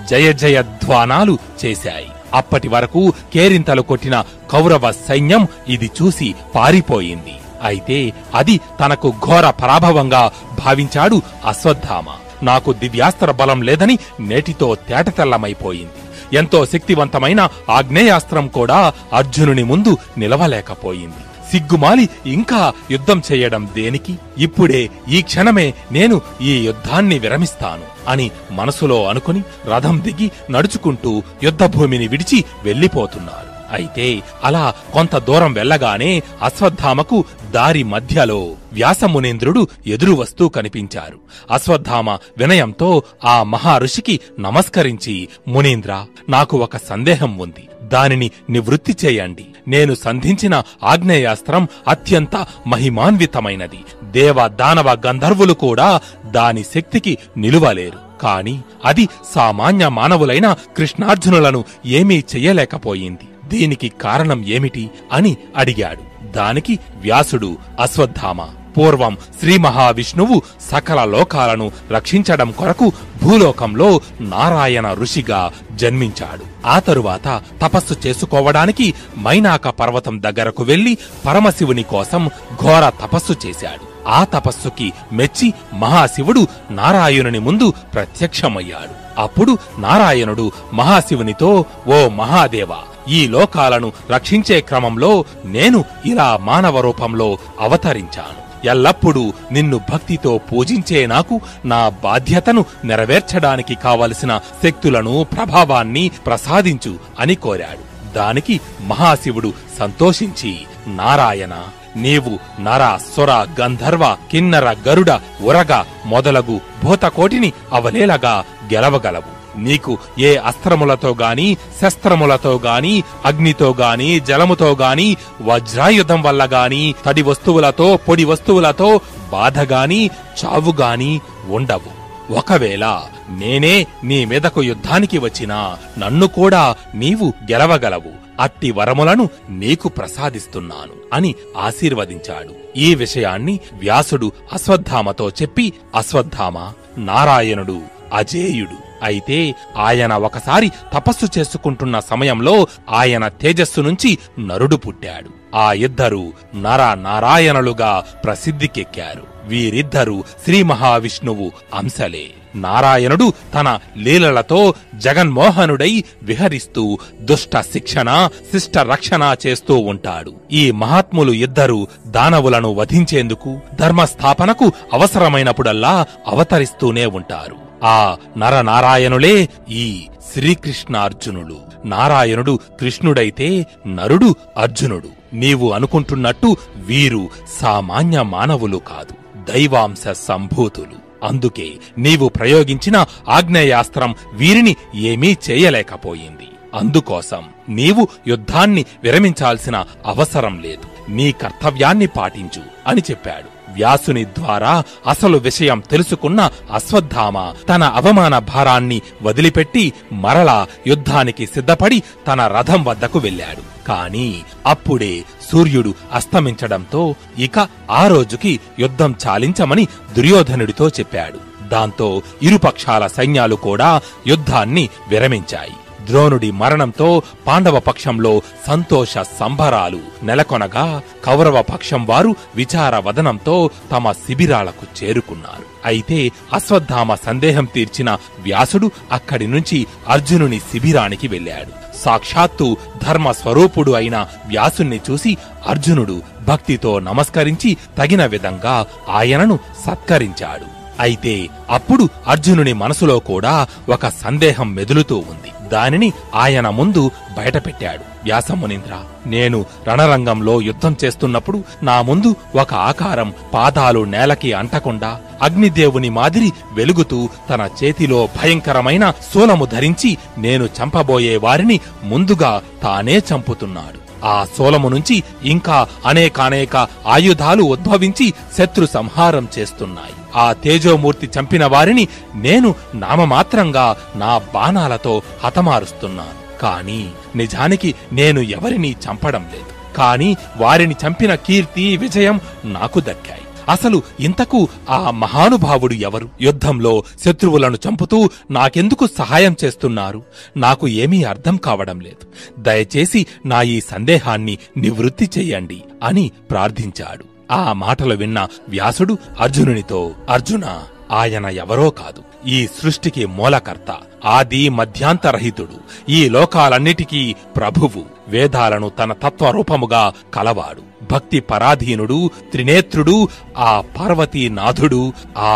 జయ జయ ధ్వానాలు చేశాయి. అప్పటి వరకు కేరింతలు కొట్టిన కౌరవ సైన్యం ఇది చూసి పారిపోయింది. అయితే అది తనకు ఘోర పరాభవంగా భావించాడు అశ్వత్థామ. నాకు దివ్యాస్త్ర బలం లేదని నేటితో తేటతెల్లమైపోయింది. ఎంతో శక్తివంతమైన ఆగ్నేయాస్త్రం కూడా అర్జునుని ముందు నిలవలేకపోయింది. సిగ్గుమాలి ఇంకా యుద్ధం చేయడం దేనికి? ఇప్పుడే ఈ క్షణమే నేను ఈ యుద్ధాన్ని విరమిస్తాను అని మనసులో అనుకుని రథం దిగి నడుచుకుంటూ యుద్ధభూమిని విడిచి వెళ్లిపోతున్నారు. అయితే అలా కొంత దూరం వెళ్లగానే అశ్వత్థామకు దారి మధ్యలో వ్యాసమునీంద్రుడు ఎదురు వస్తూ కనిపించారు. అశ్వత్థామ వినయంతో ఆ మహారుషికి నమస్కరించి, మునీంద్ర, నాకు ఒక సందేహం ఉంది. దానిని నివృత్తి చేయండి. నేను సంధించిన ఆగ్నేయాస్త్రం అత్యంత మహిమాన్వితమైనది. దేవ, దానవ, గంధర్వులు కూడా దాని శక్తికి నిలువలేరు. కాని అది సామాన్య మానవులైన కృష్ణార్జునులను ఏమీ చెయ్యలేకపోయింది. దీనికి కారణం ఏమిటి అని అడిగాడు. దానికి వ్యాసుడు, అశ్వత్థామ, పూర్వం శ్రీ మహావిష్ణువు సకల లోకాలను రక్షించడం కొరకు భూలోకంలో నారాయణ ఋషిగా జన్మించాడు. ఆ తరువాత తపస్సు చేసుకోవడానికి మైనాక పర్వతం దగ్గరకు వెళ్లి పరమశివుని కోసం ఘోర తపస్సు చేశాడు. ఆ తపస్సుకి మెచ్చి మహాశివుడు నారాయణుని ముందు ప్రత్యక్షమయ్యాడు. అప్పుడు నారాయణుడు మహాశివునితో, ఓ మహాదేవా, ఈ లోకాలను రక్షించే క్రమంలో నేను ఇలా మానవ రూపంలో అవతరించాను. ఎల్లప్పుడూ నిన్ను భక్తితో పూజించే నాకు నా బాధ్యతను నెరవేర్చడానికి కావలసిన శక్తులను, ప్రభావాన్ని ప్రసాదించు అని కోరాడు. దానికి మహాశివుడు సంతోషించి, నారాయణ, నీవు నర, సుర, గంధర్వ, కిన్నర, గరుడ, ఉరగ మొదలగు భూతకోటిని అవలేలగా గెలవగలవు. నీకు ఏ అస్త్రములతో గాని, శస్త్రములతో గాని, అగ్నితో గాని, జలముతో గాని, వజ్రాయుధం వల్ల గాని, తడి వస్తువులతో, పొడి వస్తువులతో బాధగాని, చావుగాని ఉండవు. ఒకవేళ నేనే నీ మీదకు యుద్ధానికి వచ్చినా నన్ను కూడా నీవు గెలవగలవు. అట్టి వరములను నీకు ప్రసాదిస్తున్నాను అని ఆశీర్వదించాడు. ఈ విషయాన్ని వ్యాసుడు అశ్వత్థామతో చెప్పి, అశ్వత్థామ, నారాయణుడు అజేయుడు. అయితే ఆయన ఒకసారి తపస్సు చేసుకుంటున్న సమయంలో ఆయన తేజస్సు నుంచి నరుడు పుట్టాడు. ఆ ఇద్దరు నర నారాయణులుగా ప్రసిద్ధికెక్కారు. వీరిద్దరూ శ్రీ మహావిష్ణువు అంశలే. నారాయణుడు తన లీలలతో జగన్మోహనుడై విహరిస్తూ దుష్ట శిక్షణ, శిష్ట రక్షణ చేస్తూ ఉంటాడు. ఈ మహాత్ములు ఇద్దరు దానవులను వధించేందుకు, ధర్మస్థాపనకు అవసరమైనప్పుడల్లా అవతరిస్తూనే ఉంటారు. ఆ నరనారాయణులే ఈ శ్రీకృష్ణార్జునులు. నారాయణుడు కృష్ణుడైతే నరుడు అర్జునుడు. నీవు అనుకుంటున్నట్టు వీరు సామాన్య మానవులు కాదు, దైవాంశ సంభూతులు. అందుకే నీవు ప్రయోగించిన ఆగ్నేయాస్త్రం వీరిని ఏమీ చేయలేకపోయింది. అందుకోసం నీవు యుద్ధాన్ని విరమించాల్సిన అవసరం లేదు. నీ కర్తవ్యాన్ని పాటించు అని చెప్పాడు. వ్యాసుని ద్వారా అసలు విషయం తెలుసుకున్న అశ్వత్థామ తన అవమాన భారాన్ని వదిలిపెట్టి మరలా యుద్ధానికి సిద్ధపడి తన రథం వద్దకు వెళ్ళాడు. కాని అప్పుడే సూర్యుడు అస్తమించడంతో ఇక ఆ రోజుకి యుద్ధం చాలించమని దుర్యోధనుడితో చెప్పాడు. దాంతో ఇరుపక్షాల సైన్యాలు కూడా యుద్ధాన్ని విరమించాయి. ద్రోణుడి మరణంతో పాండవ పక్షంలో సంతోష సంబరాలు నెలకొనగా కౌరవ పక్షం వారు విచారవదనంతో తమ శిబిరాలకు చేరుకున్నారు. అయితే అశ్వత్థామ సందేహం తీర్చిన వ్యాసుడు అక్కడి నుంచి అర్జునుని శిబిరానికి వెళ్ళాడు. సాక్షాత్తు ధర్మ స్వరూపుడు అయిన వ్యాసుణ్ణి చూసి అర్జునుడు భక్తితో నమస్కరించి తగిన విధంగా ఆయనను సత్కరించాడు. అయితే అప్పుడు అర్జునుని మనసులో కూడా ఒక సందేహం మెదులుతూ ఉంది. దానిని ఆయన ముందు బయటపెట్టాడు. వ్యాసమునీంద్ర, నేను రణరంగంలో యుద్ధం చేస్తున్నప్పుడు నా ముందు ఒక ఆకారం పాదాలు నేలకి అంటకుండా అగ్నిదేవుని మాదిరి వెలుగుతూ తన చేతిలో భయంకరమైన శూలము ధరించి నేను చంపబోయే వారిని ముందుగా తానే చంపుతున్నాడు. ఆ శూలము నుంచి ఇంకా అనేకానేక ఆయుధాలు ఉద్భవించి శత్రు సంహారం చేస్తున్నాయి. ఆ తేజోమూర్తి చంపిన వారిని నేను నామమాత్రంగా నా బాణాలతో హతమారుస్తున్నాను. కాని నిజానికి నేను ఎవరినీ చంపడం లేదు. కాని వారిని చంపిన కీర్తి, విజయం నాకు దక్కాయి. అసలు ఇంతకు ఆ మహానుభావుడు ఎవరు? యుద్ధంలో శత్రువులను చంపుతూ నాకెందుకు సహాయం చేస్తున్నారు? నాకు ఏమీ అర్థం కావడం లేదు. దయచేసి నా ఈ సందేహాన్ని నివృత్తి చెయ్యండి అని ప్రార్థించాడు. ఆ మాటలు విన్న వ్యాసుడు అర్జునునితో, అర్జున, ఆయన ఎవరో కాదు, ఈ సృష్టికి మూలకర్త, ఆది మధ్యాంతరహితుడు, ఈ లోకాలన్నిటికీ ప్రభువు, వేదాలను తన తత్వరూపముగా కలవాడు, భక్తి పరాధీనుడు, త్రినేత్రుడు, ఆ పార్వతీనాథుడు, ఆ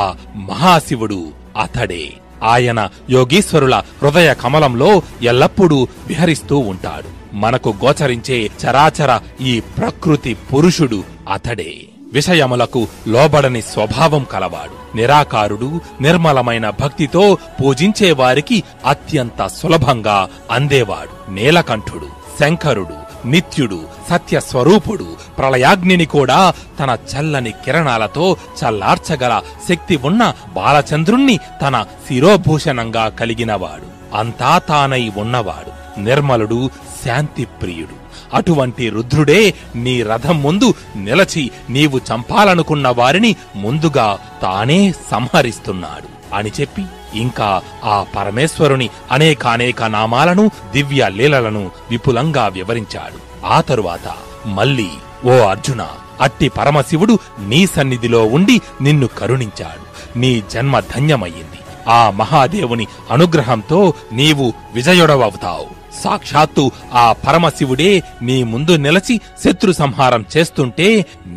మహాశివుడు అతడే. ఆయన యోగీశ్వరుల హృదయ కమలంలో ఎల్లప్పుడూ విహరిస్తూ ఉంటాడు. మనకు గోచరించే చరాచర ఈ ప్రకృతి పురుషుడు అతడే. విషయములకు లోబడని స్వభావం కలవాడు, నిరాకారుడు, నిర్మలమైన భక్తితో పూజించే వారికి అత్యంత సులభంగా అందేవాడు, నీలకంఠుడు, శంకరుడు, నిత్యుడు, సత్యస్వరూపుడు, ప్రళయాగ్నిని కూడా తన చల్లని కిరణాలతో చల్లార్చగల శక్తి ఉన్న బాలచంద్రుణ్ణి తన శిరోభూషణంగా కలిగినవాడు, అంతా తానై ఉన్నవాడు, నిర్మలుడు, శాంతిప్రియుడు. అటువంటి రుద్రుడే నీ రథం ముందు నిలచి నీవు చంపాలనుకున్న వారిని ముందుగా తానే సంహరిస్తున్నాడు అని చెప్పి ఇంకా ఆ పరమేశ్వరుని అనేకానేక నామాలను, దివ్య లీలలను విపులంగా వివరించాడు. ఆ తరువాత మళ్ళీ, ఓ అర్జున, అట్టి పరమశివుడు నీ సన్నిధిలో ఉండి నిన్ను కరుణించాడు. నీ జన్మ ధన్యమయ్యింది. ఆ మహాదేవుని అనుగ్రహంతో నీవు విజయుడవవుతావు. సాక్షాత్తు ఆ పరమశివుడే నీ ముందు నిలచి శత్రు సంహారం చేస్తుంటే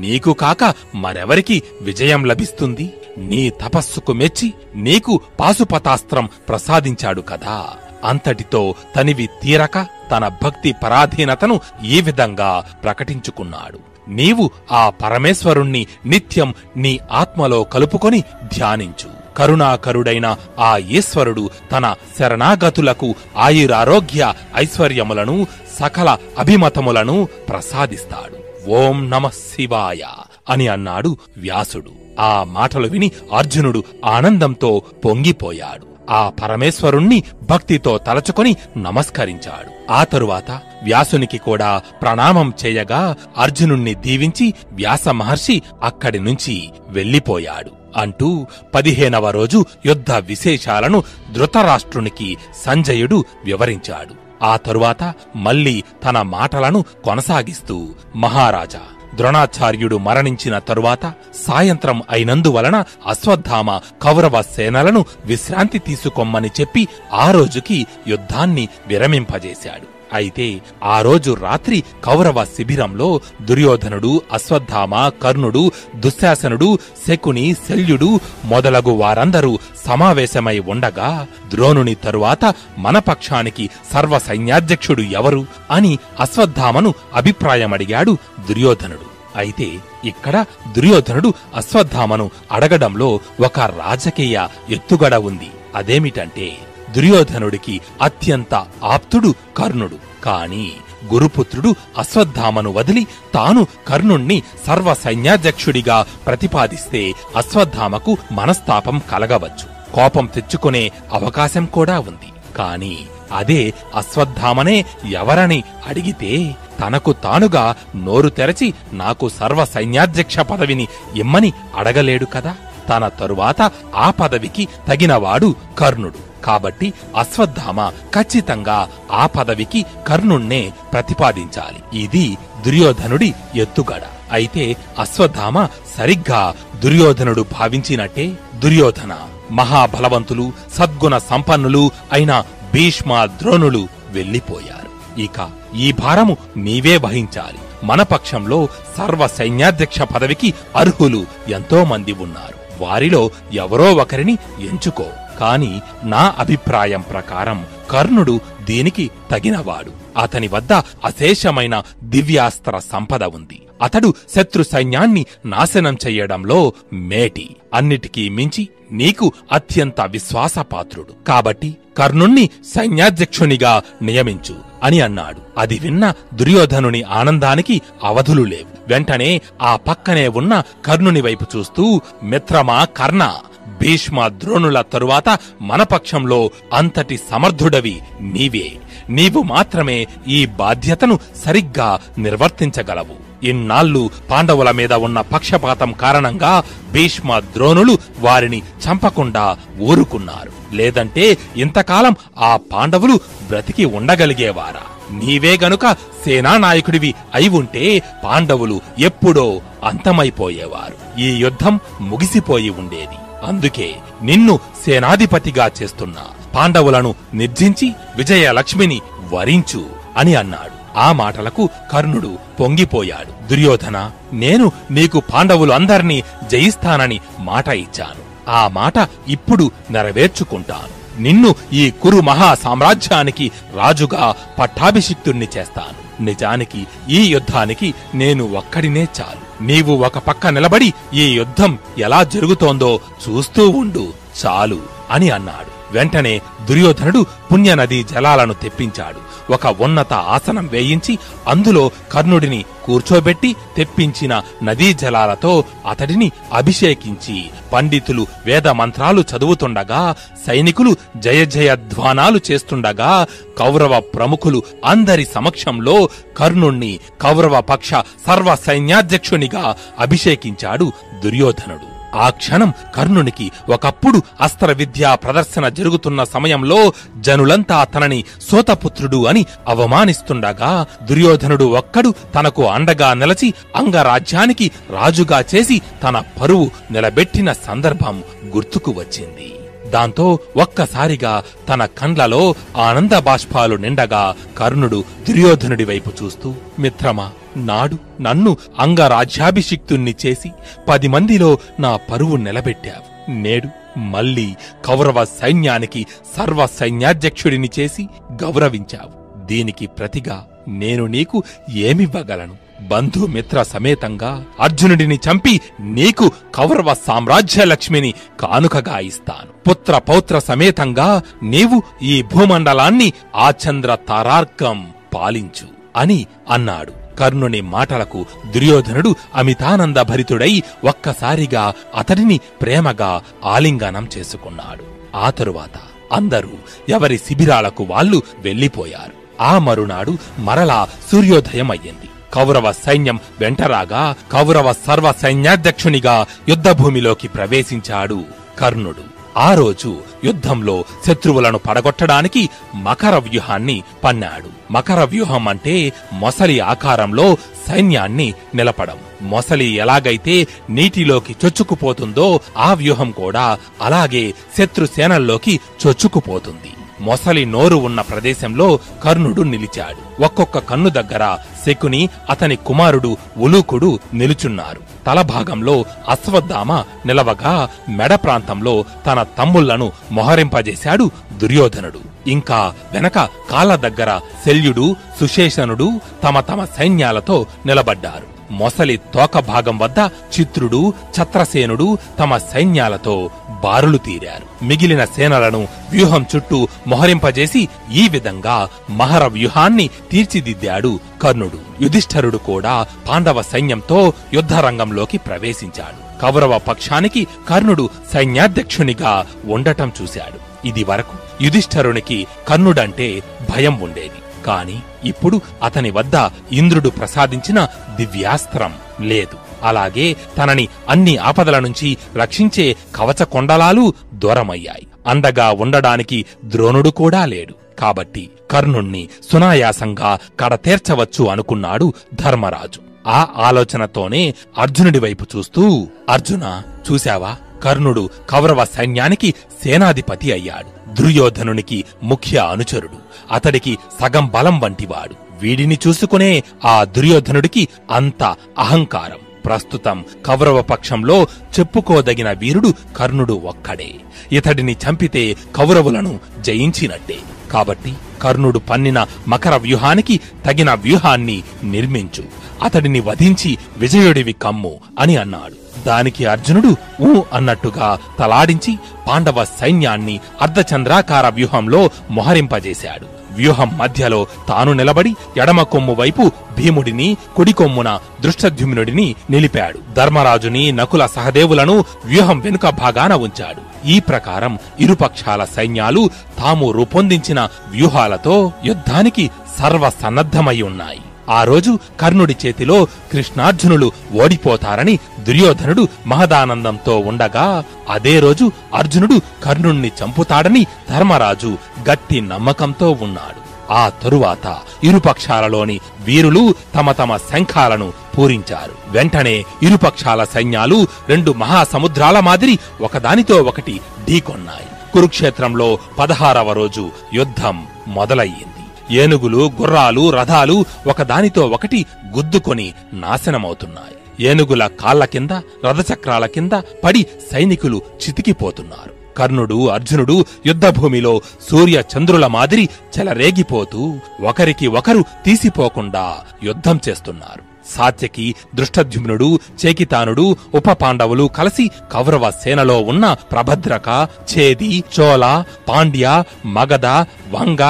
నీకు కాక మరెవరికి విజయం లభిస్తుంది? నీ తపస్సుకు మెచ్చి నీకు పాశుపతాస్త్రం ప్రసాదించాడు కదా. అంతటితో తనివి తీరక తన భక్తి పరాధీనతను ఈ విధంగా ప్రకటించుకున్నాడు. నీవు ఆ పరమేశ్వరుణ్ణి నిత్యం నీ ఆత్మలో కలుపుకొని ధ్యానించు. కరుణాకరుడైన ఆ ఈశ్వరుడు తన శరణాగతులకు ఆయురారోగ్య ఐశ్వర్యములను, సకల అభిమతములను ప్రసాదిస్తాడు. ఓం నమః శివాయ అని అన్నాడు వ్యాసుడు. ఆ మాటలు విని అర్జునుడు ఆనందంతో పొంగిపోయాడు. ఆ పరమేశ్వరుణ్ణి భక్తితో తలచుకొని నమస్కరించాడు. ఆ తరువాత వ్యాసునికి కూడా ప్రణామం చేయగా అర్జునుణ్ణి దీవించి వ్యాస మహర్షి అక్కడి నుంచి వెళ్ళిపోయాడు అంటూ 15వ రోజు యుద్ధ విశేషాలను ధృతరాష్ట్రునికి సంజయుడు వివరించాడు. ఆ తరువాత మళ్లీ తన మాటలను కొనసాగిస్తూ, మహారాజా, ద్రోణాచార్యుడు మరణించిన తరువాత సాయంత్రం అయినందువలన అశ్వత్థామ కౌరవ సేనలను విశ్రాంతి తీసుకోమ్మని చెప్పి ఆ రోజుకి యుద్ధాన్ని విరమింపజేశాడు. అయితే ఆ రోజు రాత్రి కౌరవ శిబిరంలో దుర్యోధనుడు, అశ్వత్థామ, కర్ణుడు, దుశ్శాసనుడు, శకుని, శల్యుడు మొదలగు వారందరూ సమావేశమై ఉండగా ద్రోణుని తరువాత మన పక్షానికి సర్వసైన్యాధ్యక్షుడు ఎవరు అని అశ్వత్థామను అభిప్రాయమడిగాడు దుర్యోధనుడు. అయితే ఇక్కడ దుర్యోధనుడు అశ్వత్థామను అడగడంలో ఒక రాజకీయ ఎత్తుగడ ఉంది. అదేమిటంటే, దుర్యోధనుడికి అత్యంత ఆప్తుడు కర్ణుడు. కాని గురుపుత్రుడు అశ్వత్థామను వదిలి తాను కర్ణుణ్ణి సర్వసైన్యాధ్యక్షుడిగా ప్రతిపాదిస్తే అశ్వత్థామకు మనస్తాపం కలగవచ్చు, కోపం తెచ్చుకునే అవకాశం కూడా ఉంది. కాని అదే అశ్వత్థామనే ఎవరని అడిగితే తనకు తానుగా నోరు తెరచి నాకు సర్వసైన్యాధ్యక్ష పదవిని ఇమ్మని అడగలేడు కదా. తన తరువాత ఆ పదవికి తగినవాడు కర్ణుడు. కాబట్టి అశ్వత్థామ ఖచ్చితంగా ఆ పదవికి కర్ణుణ్ణే ప్రతిపాదించాలి. ఇది దుర్యోధనుడి ఎత్తుగడ. అయితే అశ్వత్థామ సరిగ్గా దుర్యోధనుడు భావించినట్టే దుర్యోధన మహాబలవంతులు సద్గుణ సంపన్నులు అయిన భీష్మ ద్రోణులు వెళ్లిపోయారు. ఇక ఈ భారము నీవే వహించాలి. మన పక్షంలో సర్వసైన్యాధ్యక్ష పదవికి అర్హులు ఎంతో మంది ఉన్నారు. వారిలో ఎవరో ఒకరిని ఎంచుకో. కాని నా అభిప్రాయం ప్రకారం కర్ణుడు దీనికి తగినవాడు. అతని వద్ద అశేషమైన దివ్యాస్త్ర సంపద ఉంది. అతడు శత్రు సైన్యాన్ని నాశనం చెయ్యడంలో మేటి. అన్నిటికీ మించి నీకు అత్యంత విశ్వాసపాత్రుడు. కాబట్టి కర్ణుణ్ణి సైన్యాధ్యక్షునిగా నియమించు అని అన్నాడు. అది విన్న దుర్యోధనుని ఆనందానికి అవధులు లేవు. వెంటనే ఆ పక్కనే ఉన్న కర్ణుని వైపు చూస్తూ, మిత్రమా కర్ణ, భీష్మ ద్రోణుల తరువాత మన పక్షంలో అంతటి సమర్థుడవి నీవే. నీవు మాత్రమే ఈ బాధ్యతను సరిగ్గా నిర్వర్తించగలవు. ఇన్నాళ్లు పాండవుల మీద ఉన్న పక్షపాతం కారణంగా భీష్మ ద్రోణులు వారిని చంపకుండా ఊరుకున్నారు. లేదంటే ఇంతకాలం ఆ పాండవులు బ్రతికి ఉండగలిగేవారా? నీవే గనుక సేనానాయకుడివి అయి ఉంటే పాండవులు ఎప్పుడో అంతమైపోయేవారు. ఈ యుద్ధం ముగిసిపోయి ఉండేది. అందుకే నిన్ను సేనాధిపతిగా చేస్తున్నా. పాండవులను నిర్జించి విజయలక్ష్మిని వరించు అని అన్నాడు. ఆ మాటలకు కర్ణుడు పొంగిపోయాడు. దుర్యోధన, నేను నీకు పాండవులు అందర్నీ జయిస్తానని మాట ఇచ్చాను. ఆ మాట ఇప్పుడు నెరవేర్చుకుంటాను. నిన్ను ఈ కురు మహా సామ్రాజ్యానికి రాజుగా పట్టాభిషిక్తుణ్ణి చేస్తాను. నిజానికి ఈ యుద్ధానికి నేను ఒక్కడినే చాలు. నీవు ఒక పక్క నిలబడి ఈ యుద్ధం ఎలా జరుగుతోందో చూస్తూ ఉండు చాలు అని అన్నాడు. వెంటనే దుర్యోధనుడు పుణ్యనదీ జలాలను తెప్పించాడు. ఒక ఉన్నత ఆసనం వేయించి అందులో కర్ణుడిని కూర్చోబెట్టి తెప్పించిన నదీ జలాలతో అతడిని అభిషేకించి పండితులు వేద మంత్రాలు చదువుతుండగా, సైనికులు జయ జయధ్వానాలు చేస్తుండగా, కౌరవ ప్రముఖులు అందరి సమక్షంలో కర్ణుణ్ణి కౌరవ పక్ష సర్వ సైన్యాధ్యక్షునిగా అభిషేకించాడు దుర్యోధనుడు. ఆ క్షణం కర్ణునికి ఒకప్పుడు అస్త్ర విద్యా ప్రదర్శన జరుగుతున్న సమయంలో జనులంతా తనని సోతపుత్రుడు అని అవమానిస్తుండగా దుర్యోధనుడు ఒక్కడు తనకు అండగా నిలచి అంగరాజ్యానికి రాజుగా చేసి తన పరువు నిలబెట్టిన సందర్భం గుర్తుకు వచ్చింది. దాంతో ఒక్కసారిగా తన కండ్లలో ఆనంద బాష్పాలు నిండగా కర్ణుడు దుర్యోధనుడి వైపు చూస్తూ, మిత్రమా, నాడు నన్ను అంగరాజ్యాభిషిక్తుణ్ణి చేసి 10 మందిలో నా పరువు నిలబెట్టావు. నేడు మళ్లీ కౌరవ సైన్యానికి సర్వ సైన్యాధ్యక్షుడిని చేసి గౌరవించావు. దీనికి ప్రతిగా నేను నీకు ఏమివ్వగలను? బంధుమిత్ర సమేతంగా అర్జునుడిని చంపి నీకు కౌరవ సామ్రాజ్య లక్ష్మిని కానుకగా ఇస్తాను. పుత్ర పౌత్ర సమేతంగా నీవు ఈ భూమండలాన్ని ఆచంద్ర తారార్కం పాలించు అని అన్నాడు. కర్ణుని మాటలకు దుర్యోధనుడు అమితానంద భరితుడై ఒక్కసారిగా అతడిని ప్రేమగా ఆలింగనం చేసుకున్నాడు. ఆ తరువాత అందరూ ఎవరి శిబిరాలకు వాళ్ళు వెళ్లిపోయారు. ఆ మరునాడు మరలా సూర్యోదయం అయ్యింది. కౌరవ సైన్యం వెంటరాగా కౌరవ సర్వ సైన్యాధ్యక్షునిగా యుద్ధభూమిలోకి ప్రవేశించాడు కర్ణుడు. ఆ రోజు యుద్ధంలో శత్రువులను పడగొట్టడానికి మకర వ్యూహాన్ని పన్నాడు. మకర వ్యూహం అంటే మొసలి ఆకారంలో సైన్యాన్ని నిలపడం. మొసలి ఎలాగైతే నీటిలోకి చొచ్చుకుపోతుందో ఆ వ్యూహం కూడా అలాగే శత్రు సేనల్లోకి చొచ్చుకుపోతుంది. మొసలి నోరు ఉన్న ప్రదేశంలో కర్ణుడు నిలిచాడు. ఒక్కొక్క కన్ను దగ్గర శకుని, అతని కుమారుడు ఉలూకుడు నిలుచున్నారు. తలభాగంలో అశ్వత్థామ నిలవగా మెడ ప్రాంతంలో తన తమ్ముళ్లను మొహరింపజేశాడు దుర్యోధనుడు. ఇంకా వెనక కాళ్ళ దగ్గర శల్యుడు, సుశేషనుడు తమ తమ సైన్యాలతో నిలబడ్డారు. మొసలి తోక భాగం వద్ద చిత్రుడు, ఛత్రసేనుడు తమ సైన్యాలతో బారులు తీరారు. మిగిలిన సేనలను వ్యూహం చుట్టూ మొహరింపజేసి ఈ విధంగా మహర వ్యూహాన్ని తీర్చిదిద్దాడు కర్ణుడు. యుధిష్ఠరుడు కూడా పాండవ సైన్యంతో యుద్ధరంగంలోకి ప్రవేశించాడు. కౌరవ పక్షానికి కర్ణుడు సైన్యాధ్యక్షునిగా ఉండటం చూశాడు. ఇది వరకు యుధిష్ఠరునికి కర్ణుడంటే భయం ఉండేది. కాని ఇప్పుడు అతని వద్ద ఇంద్రుడు ప్రసాదించిన దివ్యాస్త్రం లేదు. అలాగే తనని అన్ని ఆపదల నుంచి రక్షించే కవచ కొండలాలు దూరమయ్యాయి. అండగా ఉండడానికి ద్రోణుడు కూడా లేడు. కాబట్టి కర్ణుణ్ణి సునాయాసంగా కడతేర్చవచ్చు అనుకున్నాడు ధర్మరాజు. ఆ ఆలోచనతోనే అర్జునుడి వైపు చూస్తూ, అర్జున, చూశావా, కర్ణుడు కౌరవ సైన్యానికి సేనాధిపతి అయ్యాడు. దుర్యోధనునికి ముఖ్య అనుచరుడు. అతడికి సగం బలం వంటివాడు. వీడిని చూసుకునే ఆ దుర్యోధనుడికి అంత అహంకారం. ప్రస్తుతం కౌరవ పక్షంలో చెప్పుకోదగిన వీరుడు కర్ణుడు ఒక్కడే. ఇతడిని చంపితే కౌరవులను జయించినట్టే. కాబట్టి కర్ణుడు పన్నిన మకర వ్యూహానికి తగిన వ్యూహాన్ని నిర్మించు. అతడిని వధించి విజయుడివి కమ్ము అని అన్నాడు. దానికి అర్జునుడు ఊ అన్నట్టుగా తలాడించి పాండవ సైన్యాన్ని అర్ధచంద్రాకార వ్యూహంలో మొహరింపజేశాడు. వ్యూహం మధ్యలో తాను నిలబడి ఎడమ కొమ్ము వైపు భీముడిని, కుడి కొమ్మున దృష్టద్యుమ్నుడిని నిలిపాడు. ధర్మరాజుని, నకుల సహదేవులను వ్యూహం వెనుక భాగాన ఉంచాడు. ఈ ప్రకారం ఇరుపక్షాల సైన్యాలు తాము రూపొందించిన వ్యూహాలతో యుద్ధానికి సర్వసన్నద్ధమై ఉన్నాయి. ఆ రోజు కర్ణుడి చేతిలో కృష్ణార్జునులు ఓడిపోతారని దుర్యోధనుడు మహదానందంతో ఉండగా, అదే రోజు అర్జునుడు కర్ణుణ్ణి చంపుతాడని ధర్మరాజు గట్టి నమ్మకంతో ఉన్నాడు. ఆ తరువాత ఇరుపక్షాలలోని వీరులు తమ తమ శంఖాలను పూరించారు. వెంటనే ఇరుపక్షాల సైన్యాలు రెండు మహాసముద్రాల మాదిరి ఒకదానితో ఒకటి ఢీకొన్నాయి. కురుక్షేత్రంలో 16వ రోజు యుద్ధం మొదలయ్యింది. ఏనుగులు, గుర్రాలు, రథాలు ఒకదానితో ఒకటి గుద్దుకొని నాశనమవుతున్నాయి. ఏనుగుల కాళ్ల కింద, రథచక్రాల కింద పడి సైనికులు చితికిపోతున్నారు. కర్ణుడు, అర్జునుడు యుద్ధభూమిలో సూర్య చంద్రుల మాదిరి చెలరేగిపోతూ ఒకరికి ఒకరు తీసిపోకుండా యుద్ధం చేస్తున్నారు. సాత్యకి, దృష్టద్యుమ్నుడు, చేకితానుడు, ఉప పాండవులు కలిసి కౌరవ సేనలో ఉన్న ప్రభద్రక, ఛేది, చోళ, పాండ్య, మగధ, వంగ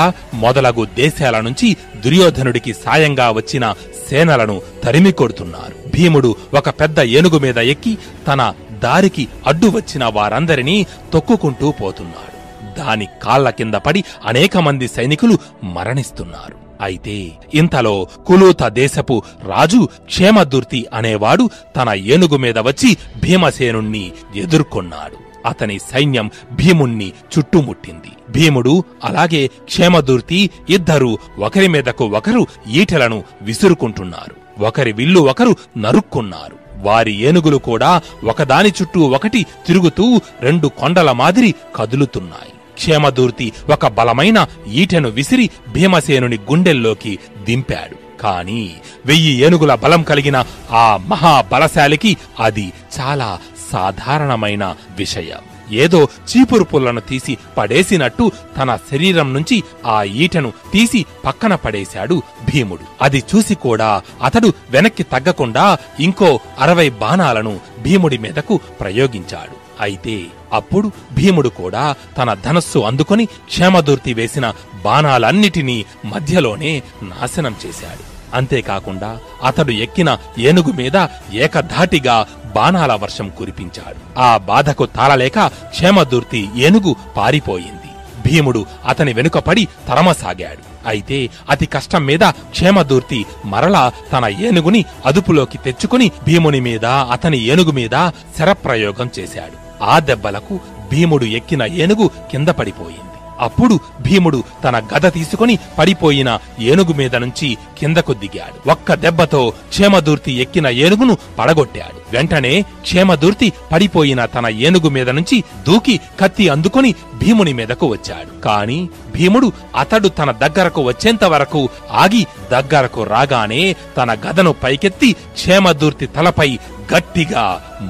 మొదలగు దేశాల నుంచి దుర్యోధనుడికి సాయంగా వచ్చిన సేనలను తరిమి కొడుతున్నారు. భీముడు ఒక పెద్ద ఏనుగు మీద ఎక్కి తన దారికి అడ్డు వచ్చిన వారందరినీ తొక్కుకుంటూ పోతున్నాడు. దాని కాళ్ల కింద పడి అనేక మంది సైనికులు మరణిస్తున్నారు. అయితే ఇంతలో కులూత దేశపు రాజు క్షేమదుర్తి అనేవాడు తన ఏనుగు మీద వచ్చి భీమసేనుణ్ణి ఎదుర్కొన్నాడు. అతని సైన్యం భీముణ్ణి చుట్టుముట్టింది. భీముడు అలాగే క్షేమదుర్తి ఇద్దరూ ఒకరి మీదకు ఒకరు ఈటెలను విసురుకుంటున్నారు. ఒకరి విల్లు ఒకరు నరుక్కున్నారు. వారి ఏనుగులు కూడా ఒకదాని చుట్టూ ఒకటి తిరుగుతూ రెండు కొండల మాదిరి కదులుతున్నాయి. క్షేమదూర్తి ఒక బలమైన ఈటెను విసిరి భీమసేనుని గుండెల్లోకి దింపాడు. కాని 1000 ఏనుగుల బలం కలిగిన ఆ మహాబలశాలికి అది చాలా సాధారణమైన విషయం. ఏదో చీపురు పుల్లను తీసి పడేసినట్టు తన శరీరం నుంచి ఆ ఈటెను తీసి పక్కన పడేశాడు భీముడు. అది చూసి కూడా అతడు వెనక్కి తగ్గకుండా ఇంకో 60 బాణాలను భీముడి మీదకు ప్రయోగించాడు. అయితే అప్పుడు భీముడు కూడా తన ధనస్సు అందుకొని క్షేమదూర్తి వేసిన బాణాలన్నిటినీ మధ్యలోనే నాశనం చేశాడు. అంతేకాకుండా అతడు ఎక్కిన ఏనుగు మీద ఏకధాటిగా బాణాల వర్షం కురిపించాడు. ఆ బాధకు తాళలేక క్షేమదూర్తి ఏనుగు పారిపోయింది. భీముడు అతని వెనుక పడి తరమసాగాడు. అయితే అతి కష్టం మీద క్షేమదూర్తి మరలా తన ఏనుగుని అదుపులోకి తెచ్చుకుని భీముని మీద, అతని ఏనుగు మీద శరప్రయోగం చేశాడు. ఆ దెబ్బలకు భీముడు ఎక్కిన ఏనుగు కింద పడిపోయింది. అప్పుడు భీముడు తన గద తీసుకుని పడిపోయిన ఏనుగు మీద నుంచి కిందకు దిగాడు. ఒక్క దెబ్బతో క్షేమదూర్తి ఎక్కిన ఏనుగును పడగొట్టాడు. వెంటనే క్షేమదూర్తి పడిపోయిన తన ఏనుగు మీద నుంచి దూకి కత్తి అందుకొని భీముని మీదకు వచ్చాడు. కాని భీముడు అతడు తన దగ్గరకు వచ్చేంత వరకు ఆగి దగ్గరకు రాగానే తన గదను పైకెత్తి క్షేమదూర్తి తలపై గట్టిగా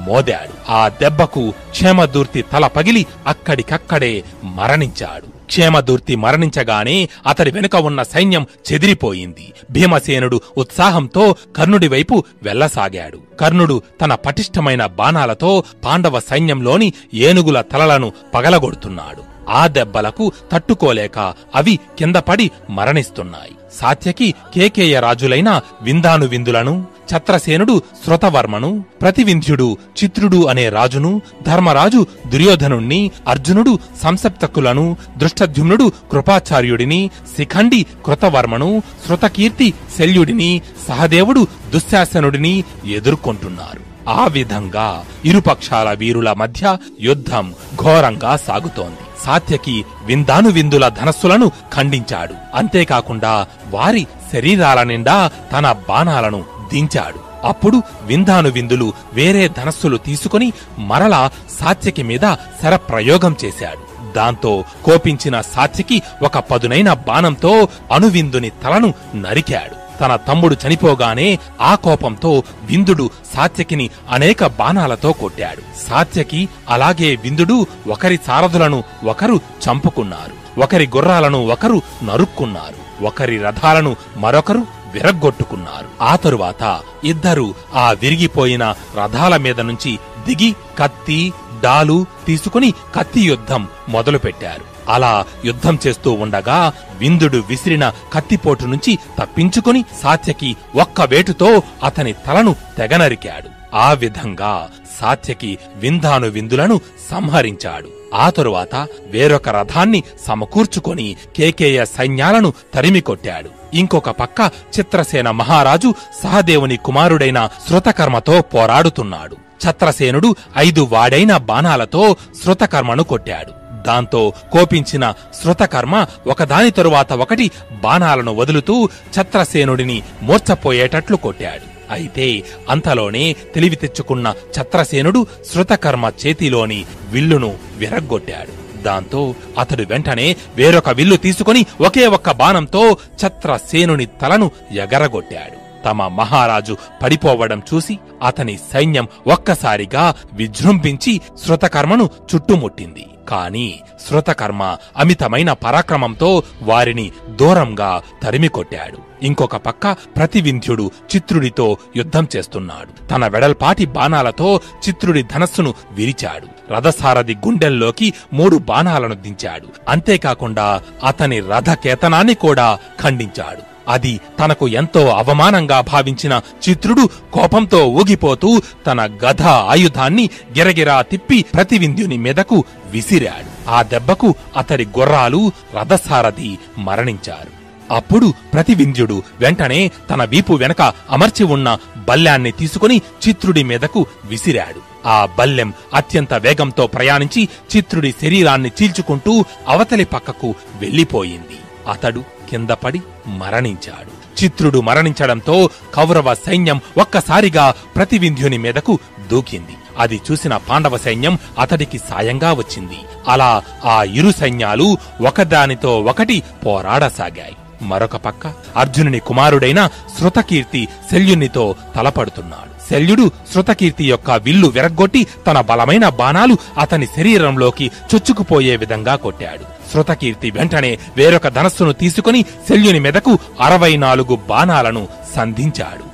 మోదాడు. ఆ దెబ్బకు క్షేమదూర్తి తల పగిలి అక్కడికక్కడే మరణించాడు. క్షేమదూర్తి మరణించగానే అతడి వెనుక ఉన్న సైన్యం చెదిరిపోయింది. భీమసేనుడు ఉత్సాహంతో కర్ణుడి వైపు వెళ్లసాగాడు. కర్ణుడు తన పటిష్టమైన బాణాలతో పాండవ సైన్యంలోని ఏనుగుల తలలను పగలగొడుతున్నాడు. ఆ దెబ్బలకు తట్టుకోలేక అవి కిందపడి మరణిస్తున్నాయి. సాత్యకి కేకేయ రాజులైన విందానువిందులను, ఛత్రసేనుడు శ్రుతవర్మను, ప్రతివింధ్యుడు చిత్రుడు అనే రాజును, ధర్మరాజు దుర్యోధనుణ్ణి, అర్జునుడు సంసప్తకులను, దృష్టద్యుమ్నుడు కృపాచార్యుడిని, శిఖండి కృతవర్మను, శృతకీర్తి శల్యుడిని, సహదేవుడు దుశ్శాసనుడిని ఎదుర్కొంటున్నారు. ఆ విధంగా ఇరుపక్షాల వీరుల మధ్య యుద్ధం ఘోరంగా సాగుతోంది. సాత్యకి విందానువిందుల ధనస్సులను ఖండించాడు. అంతేకాకుండా వారి శరీరాల నిండా తన బాణాలను దించాడు. అప్పుడు విందానువిందులు వేరే ధనస్సులు తీసుకుని మరలా సాత్యకి మీద శరప్రయోగం చేశాడు. దాంతో కోపించిన సాత్యకి ఒక పదునైన బాణంతో అనువిందుని తలను నరికాడు. తన తమ్ముడు చనిపోగానే ఆ కోపంతో విందుడు సాత్యకిని అనేక బాణాలతో కొట్టాడు. సాత్యకి అలాగే విందుడు ఒకరి సారథులను ఒకరు చంపుకున్నారు. ఒకరి గుర్రాలను ఒకరు నరుక్కున్నారు. ఒకరి రథాలను మరొకరు విరగ్గొట్టుకున్నారు. ఆ తరువాత ఇద్దరు ఆ విరిగిపోయిన రథాల మీద నుంచి దిగి కత్తి, డాలు తీసుకుని కత్తి యుద్ధం మొదలుపెట్టారు. అలా యుద్ధం చేస్తూ ఉండగా విందుడు విసిరిన కత్తిపోటు నుంచి తప్పించుకుని సాత్యకి ఒక్క వేటుతో అతని తలను తెగనరికాడు. ఆ విధంగా సాత్యకి విందానువిందులను సంహరించాడు. ఆ తరువాత వేరొక రథాన్ని సమకూర్చుకొని కేకేయ సైన్యాలను తరిమికొట్టాడు. ఇంకొక పక్క చిత్రసేన మహారాజు సహదేవుని కుమారుడైన శ్రుతకర్మతో పోరాడుతున్నాడు. ఛత్రసేనుడు 5 వాడైన బాణాలతో శ్రుతకర్మను కొట్టాడు. దాంతో కోపించిన శ్రుతకర్మ ఒకదాని తరువాత ఒకటి బాణాలను వదులుతూ ఛత్రసేనుడిని మూర్ఛపోయేటట్లు కొట్టాడు. అయితే అంతలోనే తెలివి తెచ్చుకున్న ఛత్రసేనుడు శ్రుతకర్మ చేతిలోని విల్లును విరగ్గొట్టాడు. దాంతో అతడు వెంటనే వేరొక విల్లు తీసుకుని ఒకే ఒక్క బాణంతో ఛత్రసేనుని తలను ఎగరగొట్టాడు. తమ మహారాజు పడిపోవడం చూసి అతని సైన్యం ఒక్కసారిగా విజృంభించి శ్రుతకర్మను చుట్టుముట్టింది. కాని శ్రుతకర్మ అమితమైన పరాక్రమంతో వారిని దూరంగా తరిమికొట్టాడు. ఇంకొక పక్క ప్రతివింధ్యుడు చిత్రుడితో యుద్ధం చేస్తున్నాడు. తన వెడల్పాటి బాణాలతో చిత్రుడి ధనస్సును విరిచాడు. రథసారథి గుండెల్లోకి 3 బాణాలను దించాడు. అంతేకాకుండా అతని రథకేతనాన్ని కూడా ఖండించాడు. అది తనకు ఎంతో అవమానంగా భావించిన చిత్రుడు కోపంతో ఊగిపోతూ తన గద ఆయుధాన్ని గిరగిరా తిప్పి ప్రతివింధ్యుని మీదకు విసిరాడు. ఆ దెబ్బకు అతడి గుర్రాలు, రథసారథి మరణించారు. అప్పుడు ప్రతివింధ్యుడు వెంటనే తన వీపు వెనక అమర్చి ఉన్న బల్లాన్ని తీసుకుని చిత్రుడి మీదకు విసిరాడు. ఆ బల్లెం అత్యంత వేగంతో ప్రయాణించి చిత్రుడి శరీరాన్ని చీల్చుకుంటూ అవతలి పక్కకు వెళ్లిపోయింది. అతడు కిందపడి మరణించాడు. చిత్రుడు మరణించడంతో కౌరవ సైన్యం ఒక్కసారిగా ప్రతివింధ్యుని మీదకు దూకింది. అది చూసిన పాండవ సైన్యం అతడికి సాయంగా వచ్చింది. అలా ఆ ఇరు సైన్యాలు ఒకదానితో ఒకటి పోరాడసాగాయి. మరొక పక్క అర్జునుని కుమారుడైన శృతకీర్తి శల్యునితో తలపడుతున్నాడు. శల్యుడు శృతకీర్తి యొక్క విల్లు విరగ్గొట్టి తన బలమైన బాణాలు అతని శరీరంలోకి చొచ్చుకుపోయే విధంగా కొట్టాడు. శృతకీర్తి వెంటనే వేరొక ధనస్సును తీసుకుని శల్యుని మీదకు 64 బాణాలను సంధించాడు.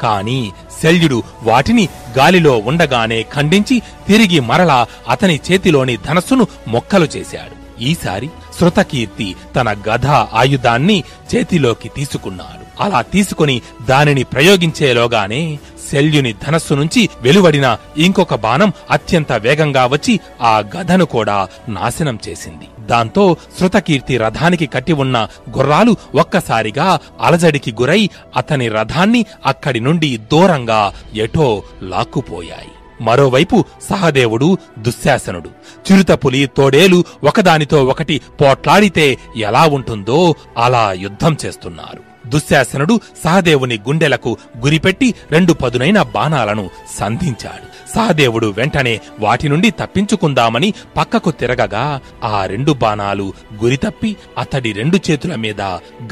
కాని శల్యుడు వాటిని గాలిలో ఉండగానే ఖండించి తిరిగి మరలా అతని చేతిలోని ధనస్సును మొక్కలు చేశాడు. ఈసారి శృతకీర్తి తన గద ఆయుధాన్ని చేతిలోకి తీసుకున్నాడు. అలా తీసుకుని దానిని ప్రయోగించేలోగానే శల్యుని ధనస్సు నుంచి వెలువడిన ఇంకొక బాణం అత్యంత వేగంగా వచ్చి ఆ గదను కూడా నాశనం చేసింది. దాంతో శృతకీర్తి రథానికి కట్టి ఉన్న గుర్రాలు ఒక్కసారిగా అలజడికి గురై అతని రథాన్ని అక్కడి నుండి దూరంగా ఎటో లాక్కుపోయాయి. మరోవైపు సహదేవుడు, దుశ్శాసనుడు, చిరుతపులి, తోడేలు ఒకదానితో ఒకటి పోట్లాడితే ఎలా ఉంటుందో అలా యుద్ధం చేస్తున్నారు. దుశ్శాసనుడు సహదేవుని గుండెలకు గురిపెట్టి 2 పదునైన బాణాలను సంధించాడు. సహదేవుడు వెంటనే వాటి నుండి తప్పించుకుందామని పక్కకు తిరగగా ఆ 2 బాణాలు గురితప్పి అతడి 2 చేతుల మీద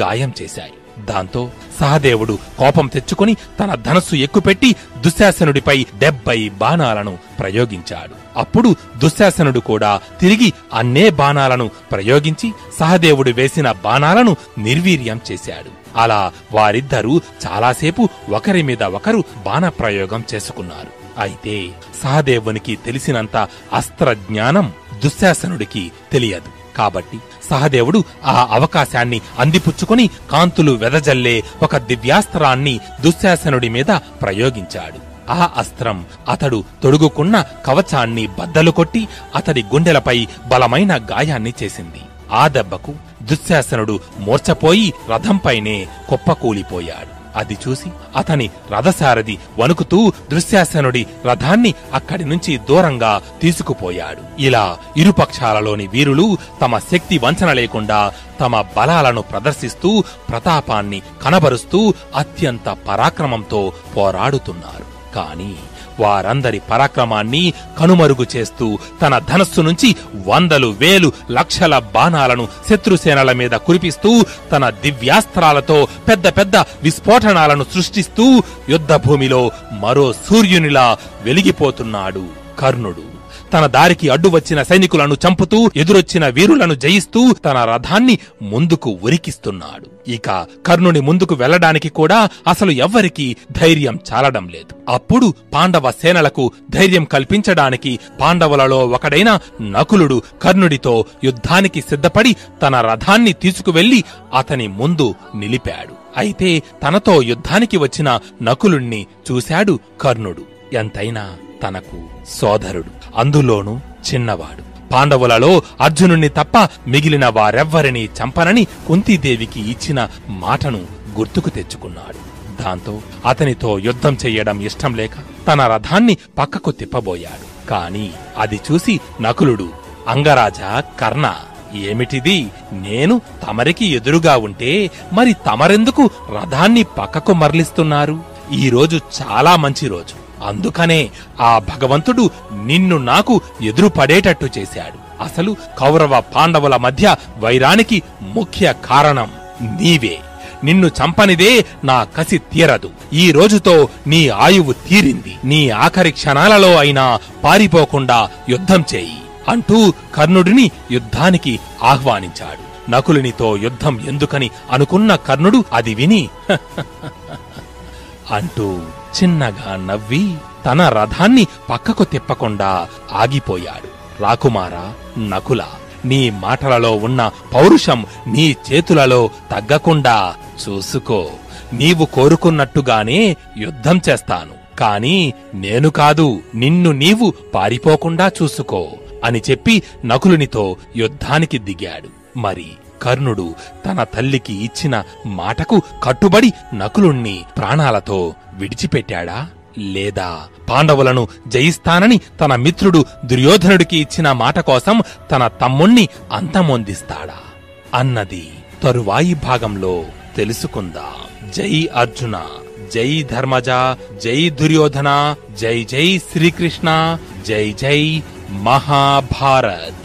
గాయం చేశాయి. దాంతో సహదేవుడు కోపం తెచ్చుకుని తన ధనస్సు ఎక్కుపెట్టి దుశ్శాసనుడిపై 70 బాణాలను ప్రయోగించాడు. అప్పుడు దుశ్శాసనుడు కూడా తిరిగి అన్నే బాణాలను ప్రయోగించి సహదేవుడు వేసిన బాణాలను నిర్వీర్యం చేశాడు. అలా వారిద్దరూ చాలాసేపు ఒకరి మీద ఒకరు బాణప్రయోగం చేసుకున్నారు. అయితే సహదేవునికి తెలిసినంత అస్త్ర జ్ఞానం దుశ్శాసనుడికి తెలియదు. కాబట్టి సహదేవుడు ఆ అవకాశాన్ని అందిపుచ్చుకొని కాంతులు వెదజల్లే ఒక దివ్యాస్త్రాన్ని దుశ్శాసనుడి మీద ప్రయోగించాడు. ఆ అస్త్రం అతడు తొడుగుకున్న కవచాన్ని బద్దలు కొట్టి అతడి గుండెలపై బలమైన గాయాన్ని చేసింది. ఆ దెబ్బకు దుశ్శాసనుడు మూర్ఛపోయి రథంపైనే కుప్పకూలిపోయాడు. అది చూసి అతని రథసారథి వణుకుతూ దుశ్శాసనుడి రథాన్ని అక్కడి నుంచి దూరంగా తీసుకుపోయాడు. ఇలా ఇరుపక్షాలలోని వీరులు తమ శక్తి వంచన లేకుండా తమ బలాలను ప్రదర్శిస్తూ ప్రతాపాన్ని కనబరుస్తూ అత్యంత పరాక్రమంతో పోరాడుతున్నారు. కాని వారందరి పరాక్రమాన్ని కనుమరుగు చేస్తూ తన ధనస్సు నుంచి 100,000 1,000 లక్షల బాణాలను శత్రుసేనల మీద కురిపిస్తూ తన దివ్యాస్త్రాలతో పెద్ద పెద్ద విస్ఫోటనాలను సృష్టిస్తూ యుద్ధభూమిలో మరో సూర్యునిలా వెలిగిపోతున్నాడు కర్ణుడు. తన దారికి అడ్డు వచ్చిన సైనికులను చంపుతూ ఎదురొచ్చిన వీరులను జయిస్తూ తన రథాన్ని ముందుకు ఉరికిస్తున్నాడు. ఇక కర్ణుని ముందుకు వెళ్లడానికి కూడా అసలు ఎవ్వరికీ ధైర్యం చాలడం లేదు. అప్పుడు పాండవ సేనలకు ధైర్యం కల్పించడానికి పాండవులలో ఒకడైన నకులుడు కర్ణుడితో యుద్ధానికి సిద్ధపడి తన రథాన్ని తీసుకువెళ్లి అతని ముందు నిలిపాడు. అయితే తనతో యుద్ధానికి వచ్చిన నకులుణ్ణి చూశాడు కర్ణుడు. ఎంతైనా తనకు సోదరుడు, అందులోనూ చిన్నవాడు. పాండవులలో అర్జునుణ్ణి తప్ప మిగిలిన వారెవ్వరినీ చంపనని కుంతీదేవికి ఇచ్చిన మాటను గుర్తుకు తెచ్చుకున్నాడు. దాంతో అతనితో యుద్ధం చెయ్యడం ఇష్టం లేక తన రథాన్ని పక్కకు తిప్పబోయాడు. కాని అది చూసి నకులుడు, అంగరాజా కర్ణ, ఏమిటిది? నేను తమరికి ఎదురుగా ఉంటే మరి తమరెందుకు రథాన్ని పక్కకు మరలిస్తున్నారు? ఈ రోజు చాలా మంచి రోజు. అందుకనే ఆ భగవంతుడు నిన్ను నాకు ఎదురుపడేటట్టు చేశాడు. అసలు కౌరవ పాండవుల మధ్య వైరానికి ముఖ్య కారణం నీవే. నిన్ను చంపనిదే నా కసి తీరదు. ఈ రోజుతో నీ ఆయువు తీరింది. నీ ఆఖరి క్షణాలలో అయినా పారిపోకుండా యుద్ధం చేయి అంటూ కర్ణుడిని యుద్ధానికి ఆహ్వానించాడు. నకులునితో యుద్ధం ఎందుకని అనుకున్న కర్ణుడు అది విని అంటూ చిన్నగా నవ్వి తన రథాన్ని పక్కకు తిప్పకుండా ఆగిపోయాడు. రాకుమారా నకుల, నీ మాటలలో ఉన్న పౌరుషం నీ చేతులలో తగ్గకుండా చూసుకో. నీవు కోరుకున్నట్టుగానే యుద్ధం చేస్తాను. కాని నేను కాదు, నిన్ను నీవు పారిపోకుండా చూసుకో అని చెప్పి నకులునితో యుద్ధానికి దిగాడు. మరి కర్ణుడు తన తల్లికి ఇచ్చిన మాటకు కట్టుబడి నకులుణ్ణి ప్రాణాలతో విడిచిపెట్టాడా? లేదా పాండవులను జయిస్తానని తన మిత్రుడు దుర్యోధనుడికి ఇచ్చిన మాట కోసం తన తమ్ముణ్ణి అంతమొందిస్తాడా అన్నది తరువాయి భాగంలో తెలుసుకుందాం. జై అర్జున, జై ధర్మజ, జై దుర్యోధన, జై జై శ్రీకృష్ణ, జై జై మహాభారత్.